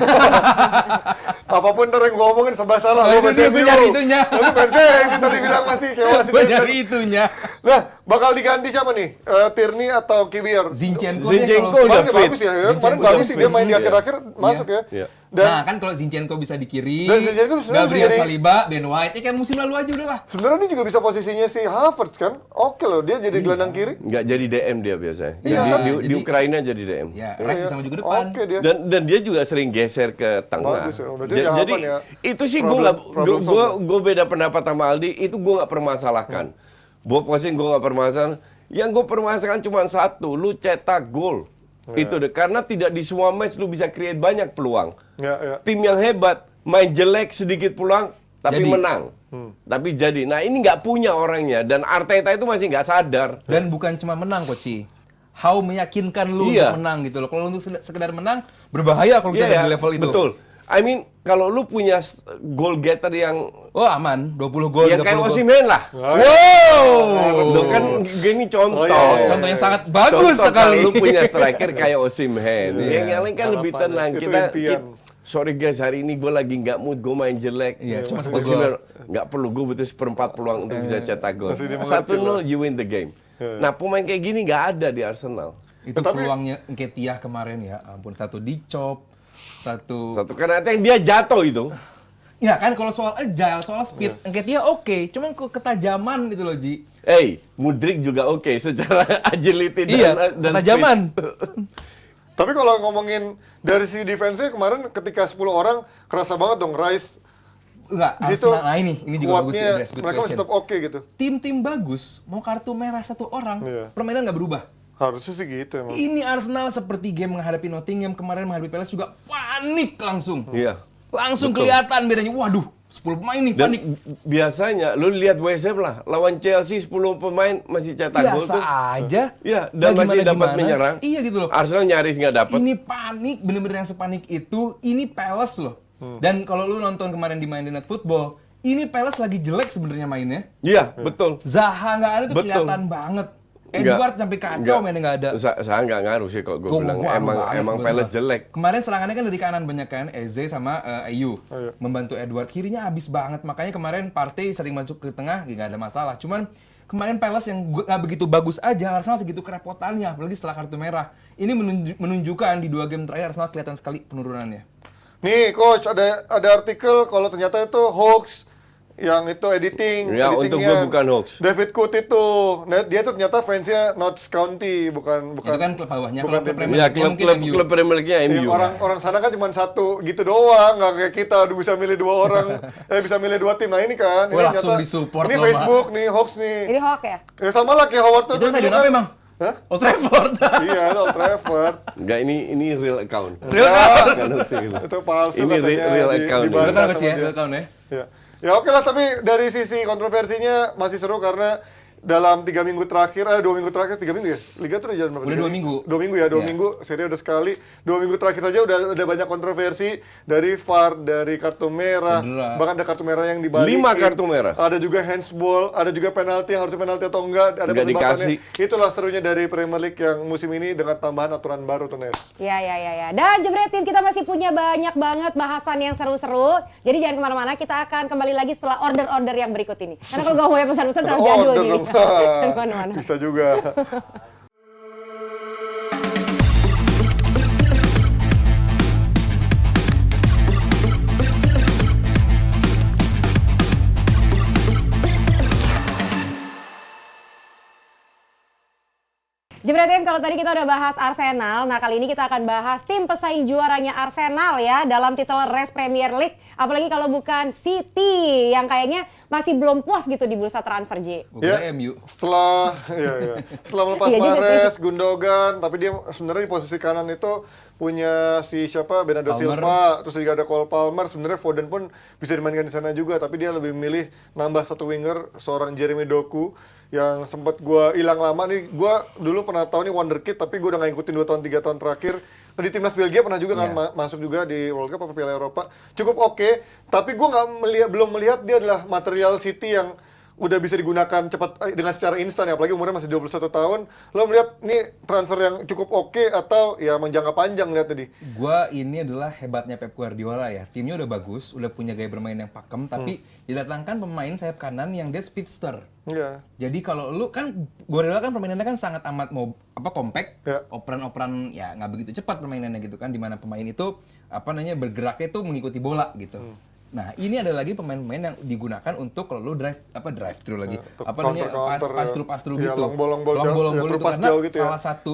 Apapun ntar yang gua omongin serba salah. Oh, Gua itu dia, fans gua MU. nyari itunya. Tapi fans MU tadi bilang pasti kayak wasit. Gue nyari itunya. Nah, bakal diganti siapa nih? Tierney atau Kiwior? Zinchenko Zinchenko deh udah Kemarin fit. bagus ya, kemarin Zinchenko bagus udah sih fit. dia main di Iya. akhir-akhir masuk ya. Iya. Dan Nah kan kalau Zinchenko bisa di kiri, Dan Zinchenko sebenarnya Gabriel bisa jadi- Saliba, Ben White, ya kayak musim lalu aja udah lah. sebenarnya dia juga bisa posisinya si Havertz kan? Oke loh, dia jadi gelandang kiri. Nggak jadi DM dia biasanya. Iya, di jadi- Ukraina jadi DM. Ya, Rice bisa maju ke depan. Oke dia. Dan dia juga sering geser ke tengah. Bagus ya, berarti Ja- harapan jadi ya. itu sih Problem solver. gue beda pendapat sama Aldi. Itu gue nggak permasalahkan. Bob Posing gue nggak permasalahan. Yang gue permasalahkan cuma satu, lu cetak gol. Itu deh, karena tidak di semua match lu bisa create banyak peluang. Ya. Tim yang hebat main jelek sedikit peluang tapi Jadi. menang. Tapi jadi, nah ini nggak punya orangnya dan Arteta itu masih nggak sadar. Dan bukan cuma menang, Coach. How meyakinkan lu Iya. untuk menang gitu loh. Kalau untuk sekedar menang, berbahaya kalau kita Iya, di level itu. betul. I mean, kalau lu punya goal getter yang Oh aman, 20 gol, yang 30 kayak gol. Osimhen lah. Wow! Itu kan gini contoh. Oh, iya. Contoh yang sangat bagus Contoh sekali. kalau lu punya striker kayak Osimhen. Iya. Yang lain kan lebih Harapan, tenang. itu Kita, impian. sorry guys, hari ini gue lagi nggak mood, gue main jelek. Iya, cuma satu Osimhen, nggak perlu, gue butuh seperempat peluang untuk bisa cetak gol. Masih dimengerti 1-0 lah. you win the game. Iya. Nah pemain kayak gini nggak ada di Arsenal. Itu Tetapi- peluangnya Nketiah kemarin ya, ampun, satu dicop, satu... Satu karena yang dia jatuh itu. Ya kan kalau soal agile, soal speed, Nketiah oke, cuman kok ketajaman gitu loh, Ji. Mudrik juga oke secara agility Iya, dan ketajaman. Tapi kalau ngomongin dari si defense-nya kemarin ketika 10 orang kerasa banget dong Rice Enggak, di situ Arsenal, nah ini juga bagus kuatnya ya, Bres, good mereka masih question. tetap oke gitu. Tim-tim bagus, mau kartu merah satu orang, Iya. permainan nggak berubah. Harusnya sih gitu emang. Ini Arsenal seperti game menghadapi Nottingham kemarin menghadapi Palace juga panik langsung. Iya. Langsung Betul. kelihatan bedanya. Waduh, 10 pemain nih Dan panik. biasanya lu lihat West Ham lah, lawan Chelsea 10 pemain masih cetak gol Biasa tuh. aja. Iya, dan Nah, masih dapat gimana. menyerang. Iya gitu loh. Arsenal nyaris nggak dapat. Ini panik, bener-bener yang sepanik itu. Ini Palace loh. Dan kalau lu nonton kemarin di Monday Night Football, ini Palace lagi jelek sebenarnya mainnya. Iya, betul. Zaha nggak ada tuh Betul. kelihatan banget. Enggak, Edward sampai kacau enggak. mainnya nggak ada. Saya nggak ngaruh sih kalau gue Gua bilang ngaruh emang banget emang buat Palace gua. jelek. Kemarin serangannya kan dari kanan banyak kan, Eze sama Ayu Iya. membantu Edward. Kirinya habis banget, makanya kemarin Partey sering masuk ke tengah, nggak ada masalah. Cuman kemarin Palace yang nggak begitu bagus aja, Arsenal segitu kerepotannya, apalagi setelah kartu merah. Ini menunjukkan di 2 game terakhir Arsenal kelihatan sekali penurunannya. Nih coach ada artikel kalau ternyata itu hoax yang itu editing. Ya, untuk editingnya gua bukan hoax. David Coot itu. Nah, dia tuh ternyata fansnya Notts County bukan Itu kan klub bawahnya, bukan kalau tim- klub Premier Iya, League mungkin MU. klub Premier League-nya Iya, MU. orang sana kan cuma satu gitu doang, nggak kayak kita udah bisa milih 2 orang, bisa milih 2 tim. Nah ini kan, ini Wah, langsung ternyata- disupport ini lo, Mak. Facebook nih, hoax nih. Ini hoax ya? Ya sama lah kayak Howard tuh. Itu dulu stadion kan. apa emang? Hah? Old Trafford. Iya, itu Old Trafford. Enggak, ini real account. Real Enggak, Bukan hoax gitu. itu palsu Ini katanya. real account. Real dibantah account, Coach, sama ya, dia. real account ya. Ya. Ya oke lah, tapi dari sisi kontroversinya masih seru karena dalam 3 minggu terakhir, 2 minggu terakhir, 3 minggu ya? Liga tuh udah jalan berapa? Udah 2 minggu. 2 minggu ya, 2 Iya. minggu, seri udah sekali. 2 minggu terakhir aja udah banyak kontroversi dari VAR, dari kartu merah, Cedera. bahkan ada kartu merah yang dibalikin. 5 kartu merah. Ada juga handsball, ada juga penalti yang harusnya penalti atau enggak, ada Nggak perdebatannya. dikasih. Itulah serunya dari Premier League yang musim ini dengan tambahan aturan baru tuh, Nes. Ya. Dan Jebret Tim, kita masih punya banyak banget bahasan yang seru-seru. Jadi jangan kemana-mana, kita akan kembali lagi setelah order-order yang berikut ini. Karena kalau ngomongnya pesan-pesan terlalu jadul Order nih. dong. Jangan kemana-mana. Bisa juga. Jebret Tim, kalau tadi kita udah bahas Arsenal, nah kali ini kita akan bahas tim pesaing juaranya Arsenal ya dalam titel Race Premier League. Apalagi kalau bukan City yang kayaknya masih belum puas gitu di bursa transfer, J. Gue kira MU. Setelah melepas Iya juga Mahrez, Gundogan, tapi dia sebenarnya di posisi kanan itu punya si siapa, Bernardo Palmer. Silva, terus juga ada Cole Palmer. Sebenarnya Foden pun bisa dimainkan di sana juga, tapi dia lebih memilih nambah satu winger, seorang Jeremy Doku yang sempat gua hilang lama nih. Gua dulu pernah tahu nih wonderkid, tapi gua udah nggak ngikutin 2 tahun 3 tahun terakhir. Di timnas Belgia pernah juga kan masuk juga di World Cup atau Piala Eropa. Cukup oke, tapi gua belum melihat dia adalah material City yang udah bisa digunakan cepat dengan secara instan ya, apalagi umurnya masih 21 tahun. Lo melihat ini transfer yang cukup oke atau ya menjangka panjang lihat tadi? Gua ini adalah hebatnya Pep Guardiola ya. Timnya udah bagus, udah punya gaya bermain yang pakem, tapi didatangkan pemain sayap kanan yang dia speedster. Iya. Jadi kalau lu kan Guardiola kan permainannya kan sangat amat compact, Ya. operan-operan ya nggak begitu cepat permainannya gitu kan, dimana pemain itu bergeraknya itu mengikuti bola gitu. Nah, ini ada lagi pemain-pemain yang digunakan untuk kalau lu drive through lagi. untuk Pass through Iya, gitu. long ball jauh, Long ya, ball through itu pass karena jauh gitu ya. salah satu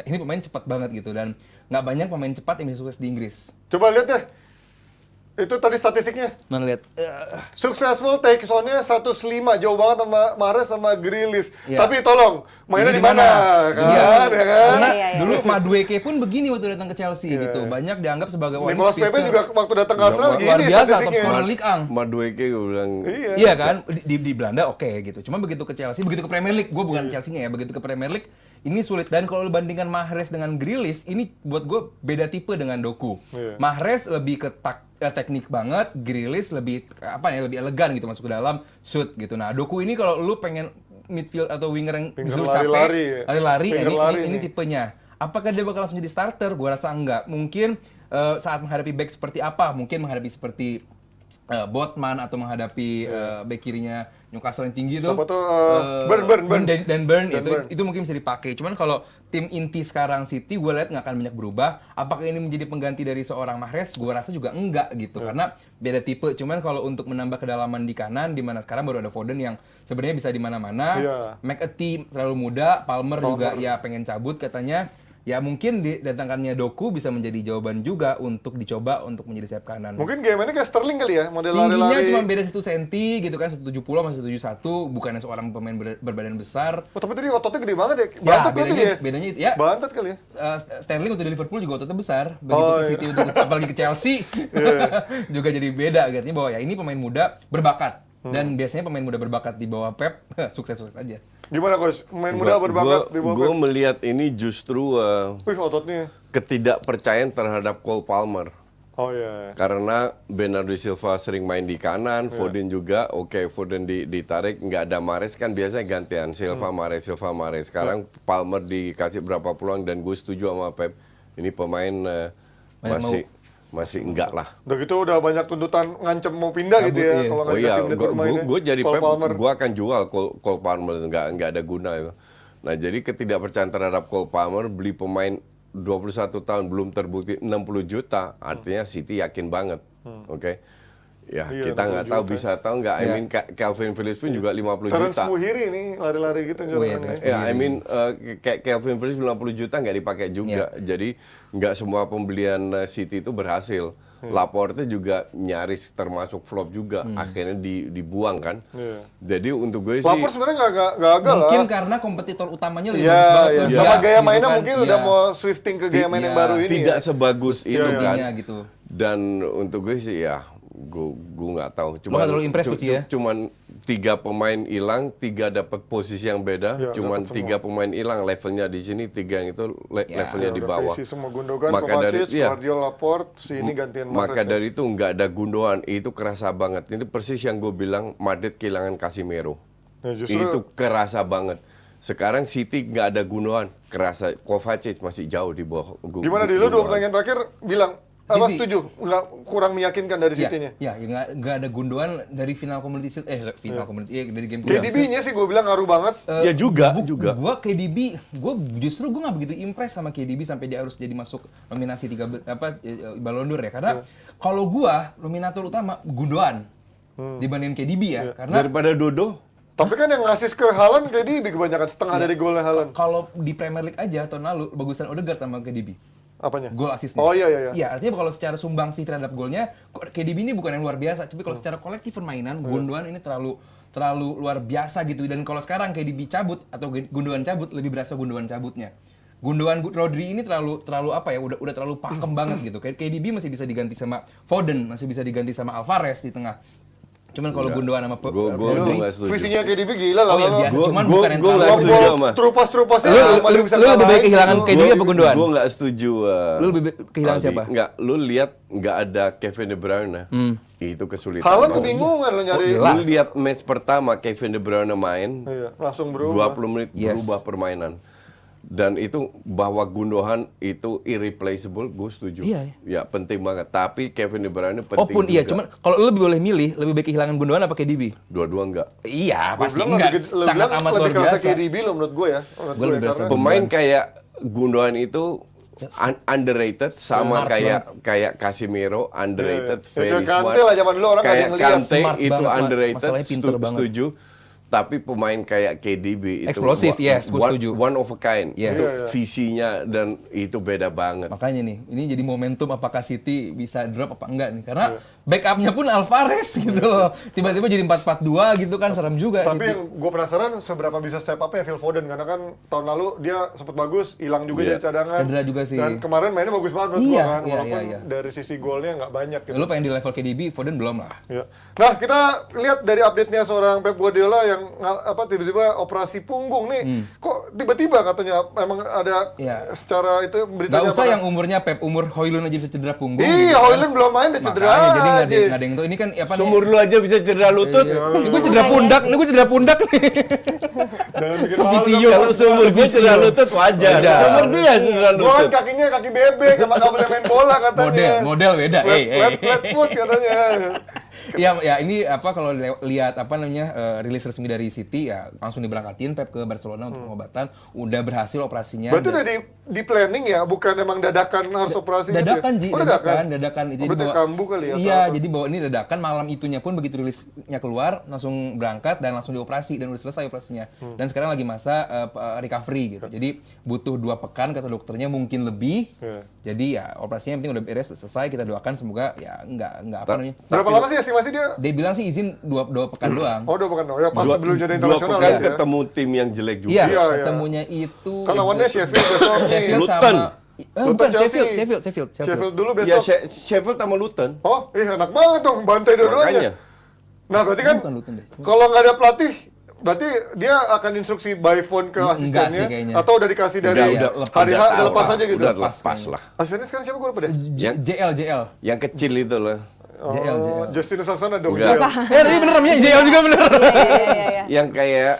ini pemain cepat banget gitu dan nggak banyak pemain cepat yang bisa sukses di Inggris. Coba lihat deh. Itu tadi statistiknya. Mana lihat? Successful take on-nya 105, jauh banget sama Mahrez sama Grealish. Iya. Tapi tolong, mainnya Ini di mana? Kan, Iya. ya kan? Karena Iya. dulu Madueke pun begini waktu datang ke Chelsea gitu. Banyak dianggap sebagai Nicolas Pepe juga waktu datang ke Arsenal luar gini biasa top statistiknya. scorer Ligue 1. Madueke gue bilang, Iya kan, di Belanda oke gitu. Cuma begitu ke Chelsea, begitu ke Premier League, gue bukan Chelsea-nya ya, begitu ke Premier League ini sulit. Dan kalau lu bandingkan Mahrez dengan Grealish, ini buat gue beda tipe dengan Doku. Iya. Mahrez lebih ke teknik banget, Grealish lebih lebih elegan gitu masuk ke dalam shoot gitu. Nah, Doku ini kalau lu pengen midfield atau winger yang Winger disuruh lari-lari ya. lari-lari, Winger lari ini nih. tipenya. Apakah dia bakal langsung jadi starter? Gua rasa enggak. Mungkin saat menghadapi back seperti apa? Mungkin menghadapi seperti Botman atau menghadapi back kirinya Newcastle yang tinggi itu. Siapa tuh, Burn. Dan Burn Dan Burn. itu mungkin bisa dipakai. Cuman kalau tim inti sekarang City gue lihat nggak akan banyak berubah. Apakah ini menjadi pengganti dari seorang Mahrez? Gue rasa juga enggak gitu. Karena beda tipe. Cuman kalau untuk menambah kedalaman di kanan, di mana sekarang baru ada Foden yang sebenarnya bisa di mana-mana. Iya. McAtee terlalu muda, Palmer juga ya pengen cabut katanya. Ya mungkin didatangkannya Doku bisa menjadi jawaban juga untuk dicoba untuk menjadi sayap kanan. Mungkin game-nya kayak Sterling kali ya, model Tingginya lari-lari. cuma beda 1 cm gitu kan, 170 sama 171, bukannya seorang pemain berbadan besar. Oh, tapi tadi ototnya gede banget ya. Ya, Bantet berarti ya. bedanya itu ya. Bantet kali ya. Sterling untuk di Liverpool juga ototnya besar, begitu ke City untuk apalagi ke Chelsea juga jadi beda katanya bahwa ya ini pemain muda berbakat dan biasanya pemain muda berbakat di bawah Pep sukses-sukses aja. Gimana Coach? Main muda berbakat di bawah gue Pep. melihat ini justru Wih, ototnya. ketidakpercayaan terhadap Cole Palmer. Oh iya. Karena Bernardo Silva sering main di kanan, Foden juga, Foden ditarik, nggak ada Mahrez kan biasanya gantian Silva Mahrez. Sekarang Palmer dikasih berapa peluang dan gue setuju sama Pep. Ini pemain masih enggak lah. Udah gitu udah banyak tuntutan ngancem mau pindah gitu ya iya. kalau nggak Oh iya, dikasih menit bermainnya. gue jadi Cole Pep, Palmer. gue akan jual Cole Palmer, nggak ada guna itu. Nah jadi ketidakpercayaan terhadap Cole Palmer, beli pemain 21 tahun belum terbukti 60 juta, artinya City yakin banget, oke? Ya Iya, kita nggak 60 tahu juta. bisa tahu nggak. I Iya. mean Calvin Phillips pun juga 50 Terence juta. Muhiri nih lari-lari gitu jalannya. Ya, I mean kayak Calvin Phillips 50 juta nggak dipakai juga. Jadi nggak semua pembelian City itu berhasil. Laporte juga nyaris termasuk flop juga. Akhirnya dibuang kan. Iya. Jadi untuk gue sih Lapor sebenarnya nggak gagal lah. Mungkin karena kompetitor utamanya lebih Iya, bagus banget. iya. lebih Sama gas gaya gitu mainnya kan. mungkin Iya. udah mau shifting ke gaya main yang Iya. baru ini tidak ya. sebagus itu kan. Intinya gitu. Dan untuk gue sih ya gue nggak tahu. nggak terlalu impress, Coach, ya? 3 pemain hilang, 3 dapat posisi yang beda, Ya, cuman dapat 3 pemain hilang, levelnya di sini, 3 yang itu levelnya di Udah bawah. keisi semua Gundogan, Maka Kovacic, dari- iya. Guardiola, Laporte, si ini gantian Mahrez. Maka ya. dari itu nggak ada Gundogan, itu kerasa banget. Ini persis yang gue bilang Madrid kehilangan Casemiro. Ya, justru Itu kerasa banget. Sekarang City nggak ada Gundogan, kerasa. Kovacic masih jauh di bawah. gimana di lu 2 pertandingan terakhir bilang apa City. setuju? Nggak kurang meyakinkan dari Ya, City-nya. ya, nggak ada Gundogan dari final Community Shield, final Community, dari game KDB-nya sih gue bilang ngaruh banget. Ya juga. Gua KDB, justru gue nggak begitu impress sama KDB sampai dia harus jadi masuk nominasi Ballon d'Or ya. Karena kalau gua nominator utama Gundogan dibandingin KDB ya. Karena Daripada Dodo, Tapi kan yang ngasih ke Haaland KDB kebanyakan setengah dari golnya Haaland. kalau di Premier League aja tahun lalu bagusan Odegaard sama KDB. Apanya? Gol asisnya. Oh iya iya iya. Iya, artinya kalau secara sumbangsi terhadap golnya, KDB ini bukan yang luar biasa, tapi kalau secara kolektif permainan, Gundogan ini terlalu luar biasa gitu. Dan kalau sekarang KDB cabut atau Gundogan cabut, lebih berasa Gundogan cabutnya. Rodri ini terlalu apa ya, udah terlalu pakem banget gitu. Kayak KDB masih bisa diganti sama Foden, masih bisa diganti sama Alvarez di tengah. Cuman kalau Gundogan sama gue Rodri, nggak setuju. Visinya KDB gila lah. Oh iya, biasa. Cuman Gua- bukan yang gua nggak terlalu. setuju sama. Trupas-trupasnya Lu masih bisa lebih baik kalahin kehilangan gitu. KDB apa Gundogan? Gue nggak setuju. Lu lebih kehilangan Aldi. siapa? Nggak, lu lihat nggak ada Kevin De Bruyne. Itu kesulitan. Haaland banget. kebingungan lo nyari. jelas. Lu lihat match pertama Kevin De Bruyne main, Iya, langsung berubah. 20 menit Yes. berubah permainan. Dan itu bahwa Gundogan itu irreplaceable, gue setuju. Iya, Ya penting banget. Tapi Kevin De Bruyne penting Oh pun iya, juga. cuman kalau lu lebih boleh milih, lebih baik kehilangan Gundogan apa KDB? Dua-dua enggak. Iya, Gua pasti bilang enggak. lebih- Sangat bilang amat luar lebih kerasa biasa. KDB lo menurut gue ya. Menurut Gua gue lebih karena berasa Pemain kayak Gundogan itu underrated sama Smart kayak Casemiro underrated, Iya. very Kayak Kante smart. lah, zaman dulu orang nggak ada Kayak yang ngeliat. Kante Smart itu banget, underrated, masalahnya pinter banget. setuju. Tapi pemain kayak KDB itu Explosive, yes, gua setuju. one of a kind. Iya. Itu Iya, iya. visinya dan itu beda banget. Makanya nih, ini jadi momentum apakah City bisa drop apa enggak nih. Karena Iya. backupnya pun Alvarez gitu loh. Tiba-tiba jadi 4-4-2 gitu kan, serem juga. Tapi City. yang gue penasaran seberapa bisa step up-nya Phil Foden karena kan tahun lalu dia sempat bagus, hilang juga Iya. jadi cadangan. Cedera juga sih. Dan kemarin mainnya bagus banget menurut Iya, gue kan, iya, walaupun iya. dari sisi golnya nggak banyak gitu. Lu pengen di level KDB, Foden belum lah. Iya. Nah, kita lihat dari update-nya seorang Pep Guardiola yang tiba-tiba operasi punggung nih. Kok tiba-tiba katanya memang ada Iya. secara itu Gak beritanya usah apakah- yang umurnya Pep, umur Hoylund aja bisa cedera punggung. Iya, gitu kan. Højlund belum main udah cedera Makanya, jadi nggak aja. ada yang tahu. Ini kan apa nih? Sumur lu aja bisa cedera lutut. Ini gue cedera pundak, nih gue cedera pundak nih. Jangan bikin malu dong. Visio. Kalau sumur gue cedera lutut wajar. Wajar. Sumur dia cedera Gua kan lutut. kakinya kaki bebek, sama nggak boleh main bola katanya. Model beda. Flat foot katanya. Ya ini apa kalau lihat apa namanya rilis resmi dari City ya langsung diberangkatin Pep ke Barcelona untuk pengobatan, udah berhasil operasinya. Berarti udah di planning ya, bukan emang dadakan harus operasi gitu Dadakan ya? Ji, Oh, dadakan itu. Oh, berarti kambuh kali ya? Iya, atau apa? jadi bawa ini dadakan malam itunya pun begitu rilisnya keluar langsung berangkat dan langsung dioperasi dan udah selesai operasinya. Dan sekarang lagi masa recovery gitu. Jadi butuh 2 pekan kata dokternya, mungkin lebih. Iya. Jadi ya operasinya yang penting udah beres, selesai, kita doakan semoga ya enggak apa namanya. Berapa lama sih estimasi dia? Dia bilang sih izin 2 pekan doang. Oh, 2 pekan. Oh ya, pas sebelum jadi Dua internasional pekan gitu ya. ketemu tim yang jelek juga. Iya, Iya, iya. ketemunya itu Kan lawannya Sheffield besok nih. Sheffield Luton. sama Luton bukan Chelsea. Sheffield. Sheffield dulu Ya besok. Sheffield sama Luton. Oh, enak banget dong, bantai Makanya. dua-duanya. Nah, berarti kan Bukan Luton deh. kalau nggak ada pelatih, berarti dia akan instruksi by phone ke Enggak asistennya sih kayaknya. atau udah dikasih dari Udah, hari H, udah lepas aja gitu. Udah Lepas lepas kayaknya. lah. Asistennya sekarang siapa gue lupa deh? JL. Yang kecil itu lah. JL. Oh, Justinus Saksana dong. Enggak. JL. Tapi bener namanya JL juga bener. Iya. Yang kayak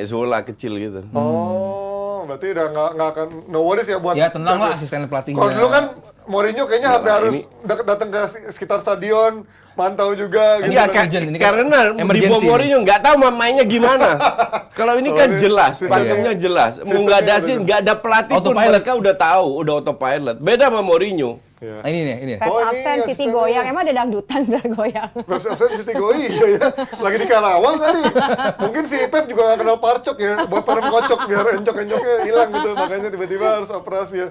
Zola kecil gitu. Oh, berarti udah nggak akan no worries ya buat. Ya tenang lah asisten pelatihnya. Kalau dulu kan Mourinho kayaknya sampai harus datang ke sekitar stadion, mantau juga. Ini gitu. kan urgent, ini kan Karena di emergency bawah ini. Mourinho nggak tahu mainnya gimana. Kalau ini kan ini jelas, sistemnya- pakemnya jelas. Mau nggak ada sih, nggak ada pelatih pun Autopilot. mereka udah tahu, udah autopilot. Beda sama Mourinho. Iya. Nah, ini nih. Pep Oh, ini absen, City asistennya. goyang. Emang ada dangdutan biar goyang. Terus Asen City Goi ya, lagi di Karawang kali. Mungkin si Pep juga nggak kenal parcok ya, buat parem kocok biar encok-encoknya hilang gitu, makanya tiba-tiba harus operasi ya.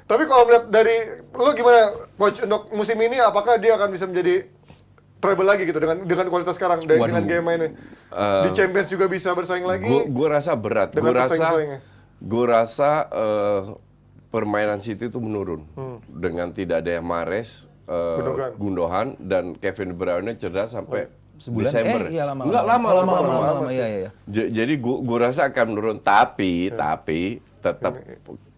Tapi kalau melihat dari lo gimana, coach, untuk musim ini apakah dia akan bisa menjadi treble lagi gitu dengan kualitas sekarang dengan game mainnya? Di Champions juga bisa bersaing lagi. Gue rasa berat. Dengan pesaing-pesaingnya. Gue rasa permainan City itu menurun dengan tidak ada yang Mahrez, Gundogan dan Kevin De Bruyne cedera sampai Sebulan? Desember. Iya lama. Enggak lama. Iya. Jadi gua rasa akan menurun, tapi tetap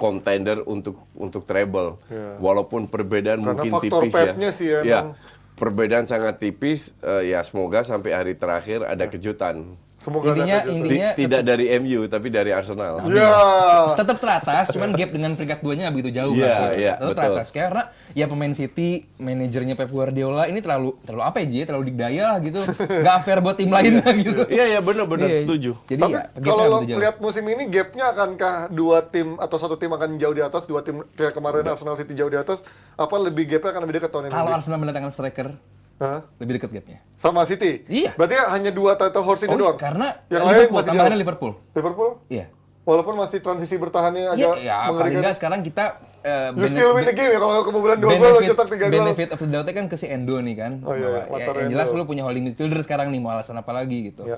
contender untuk treble. Walaupun perbedaan Karena mungkin faktor tipis ya. Pep-nya sih emang. Ya, perbedaan sangat tipis. Ya semoga sampai hari terakhir ada kejutan. Semoga Intinya Tidak dari MU tapi dari Arsenal. Ya. tetap teratas, cuman gap dengan peringkat 2-nya nggak begitu jauh Iya, kan. iya, Tetap betul. teratas. Karena ya pemain City, manajernya Pep Guardiola ini terlalu apa ya, Ji? Terlalu dikdaya lah gitu. Nggak fair buat tim lainnya gitu. Iya benar Iya, setuju. Jadi Tapi ya, gapnya kalau nggak lo begitu jauh. lihat musim ini gapnya akankah dua tim atau satu tim akan jauh di atas, dua tim kayak kemarin Arsenal City jauh di atas, apa lebih gapnya akan lebih dekat tahun ini? Kalau Arsenal mendatangkan striker, Hah? lebih dekat gapnya. Sama City? Iya. Berarti hanya dua title horse ini doang? Karena yang lain Liverpool, masih tambahannya jauh. Liverpool. Liverpool? Iya. Walaupun masih transisi bertahannya Iya, agak ya paling mengerikan. nggak sekarang kita You still win the game ya kalau kebobolan 2 gol lo cetak 3 gol. benefit of the doubt kan ke si Endo nih kan. Oh, iya, Bahwa, Latar yang jelas Endo. lu punya holding midfielder sekarang nih, mau alasan apa lagi gitu. Iya.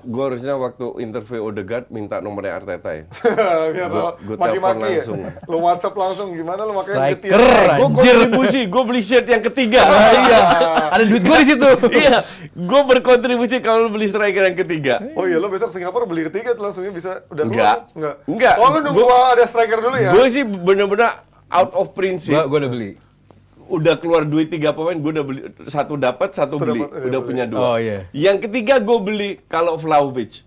Gue harusnya waktu interview Odegaard minta nomornya Arteta ya. Biar Gua maki-maki telepon ya. langsung. Lo WhatsApp langsung gimana lo makanya Striker, Gue anjir. kontribusi, gue beli shirt yang ketiga. Iya. Ada duit gua di situ. Iya, gue berkontribusi kalau beli striker yang ketiga. Oh iya lo besok Singapura beli ketiga tuh langsungnya bisa udah Enggak. keluar? Enggak. Oh lo nunggu ada striker dulu ya? Gue sih bener-bener out of principle. Gua udah beli. Udah keluar duit 3 pemain, gue udah beli satu dapat, satu beli, dapat, iya, udah beli. punya 2. Oh, iya. Yang ketiga gue beli kalau Vlahovic.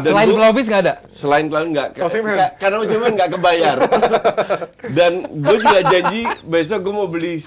Dan Selain Vlahovic nggak ada. Selain kalian nggak, Osimhen. karena Osimhen nggak kebayar. Dan gue juga janji besok gue mau beli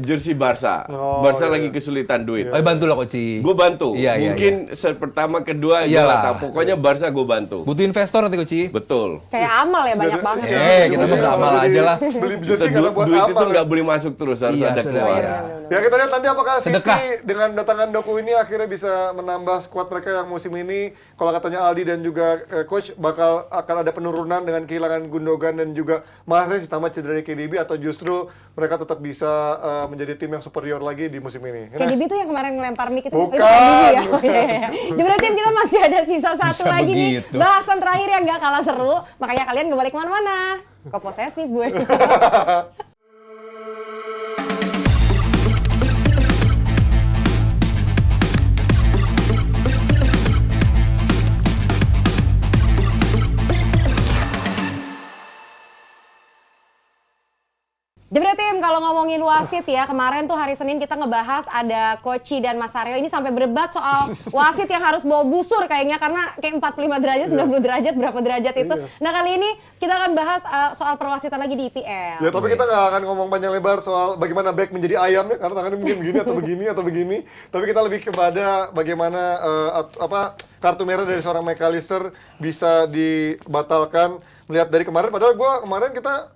jersey Barca. Oh, Barca iya. lagi kesulitan duit. Oh, bantu lah Koci. Gue bantu. Iya, iya, Mungkin set pertama, kedua, gue Iyalah. nggak tahu. Pokoknya Barca gue bantu. Butuh investor nanti Koci. Betul. Kayak amal ya banyak banget. Kita mah beramal aja lah. Beli Kita jersey karena buat duit itu amal. nggak boleh masuk terus, harus Iya, ada sudah, keluar. iya. Ya kita lihat nanti apakah Sedekah. City dengan datangan Doku ini akhirnya bisa menambah skuad mereka yang musim ini. Kalau katanya Aldi dan juga coach akan ada penurunan dengan kehilangan Gundogan dan juga Mahrez ditambah cedera KDB, atau justru mereka tetap bisa menjadi tim yang superior lagi di musim ini. KDB tuh yang kemarin ngelempar mic itu. Bukan. Itu KDB ya. Oh, iya, iya. Jebret tim kita masih ada sisa satu Bisa lagi nih. begitu. Bahasan terakhir yang gak kalah seru. Makanya kalian gak balik kemana-mana. Kok posesif gue. Jebret tim, kalau ngomongin wasit ya, kemarin tuh hari Senin kita ngebahas ada Koci dan Mas Aryo ini sampai berdebat soal wasit yang harus bawa busur kayaknya, karena kayak 45 derajat, 90 derajat, berapa derajat itu. Nah kali ini kita akan bahas soal perwasitan lagi di IPL. Ya tapi kita nggak akan ngomong panjang lebar soal bagaimana back menjadi ayam ya, karena tangannya mungkin begini atau begini atau begini. Tapi kita lebih kepada bagaimana kartu merah dari seorang McAllister bisa dibatalkan. Melihat dari kemarin, padahal kemarin kita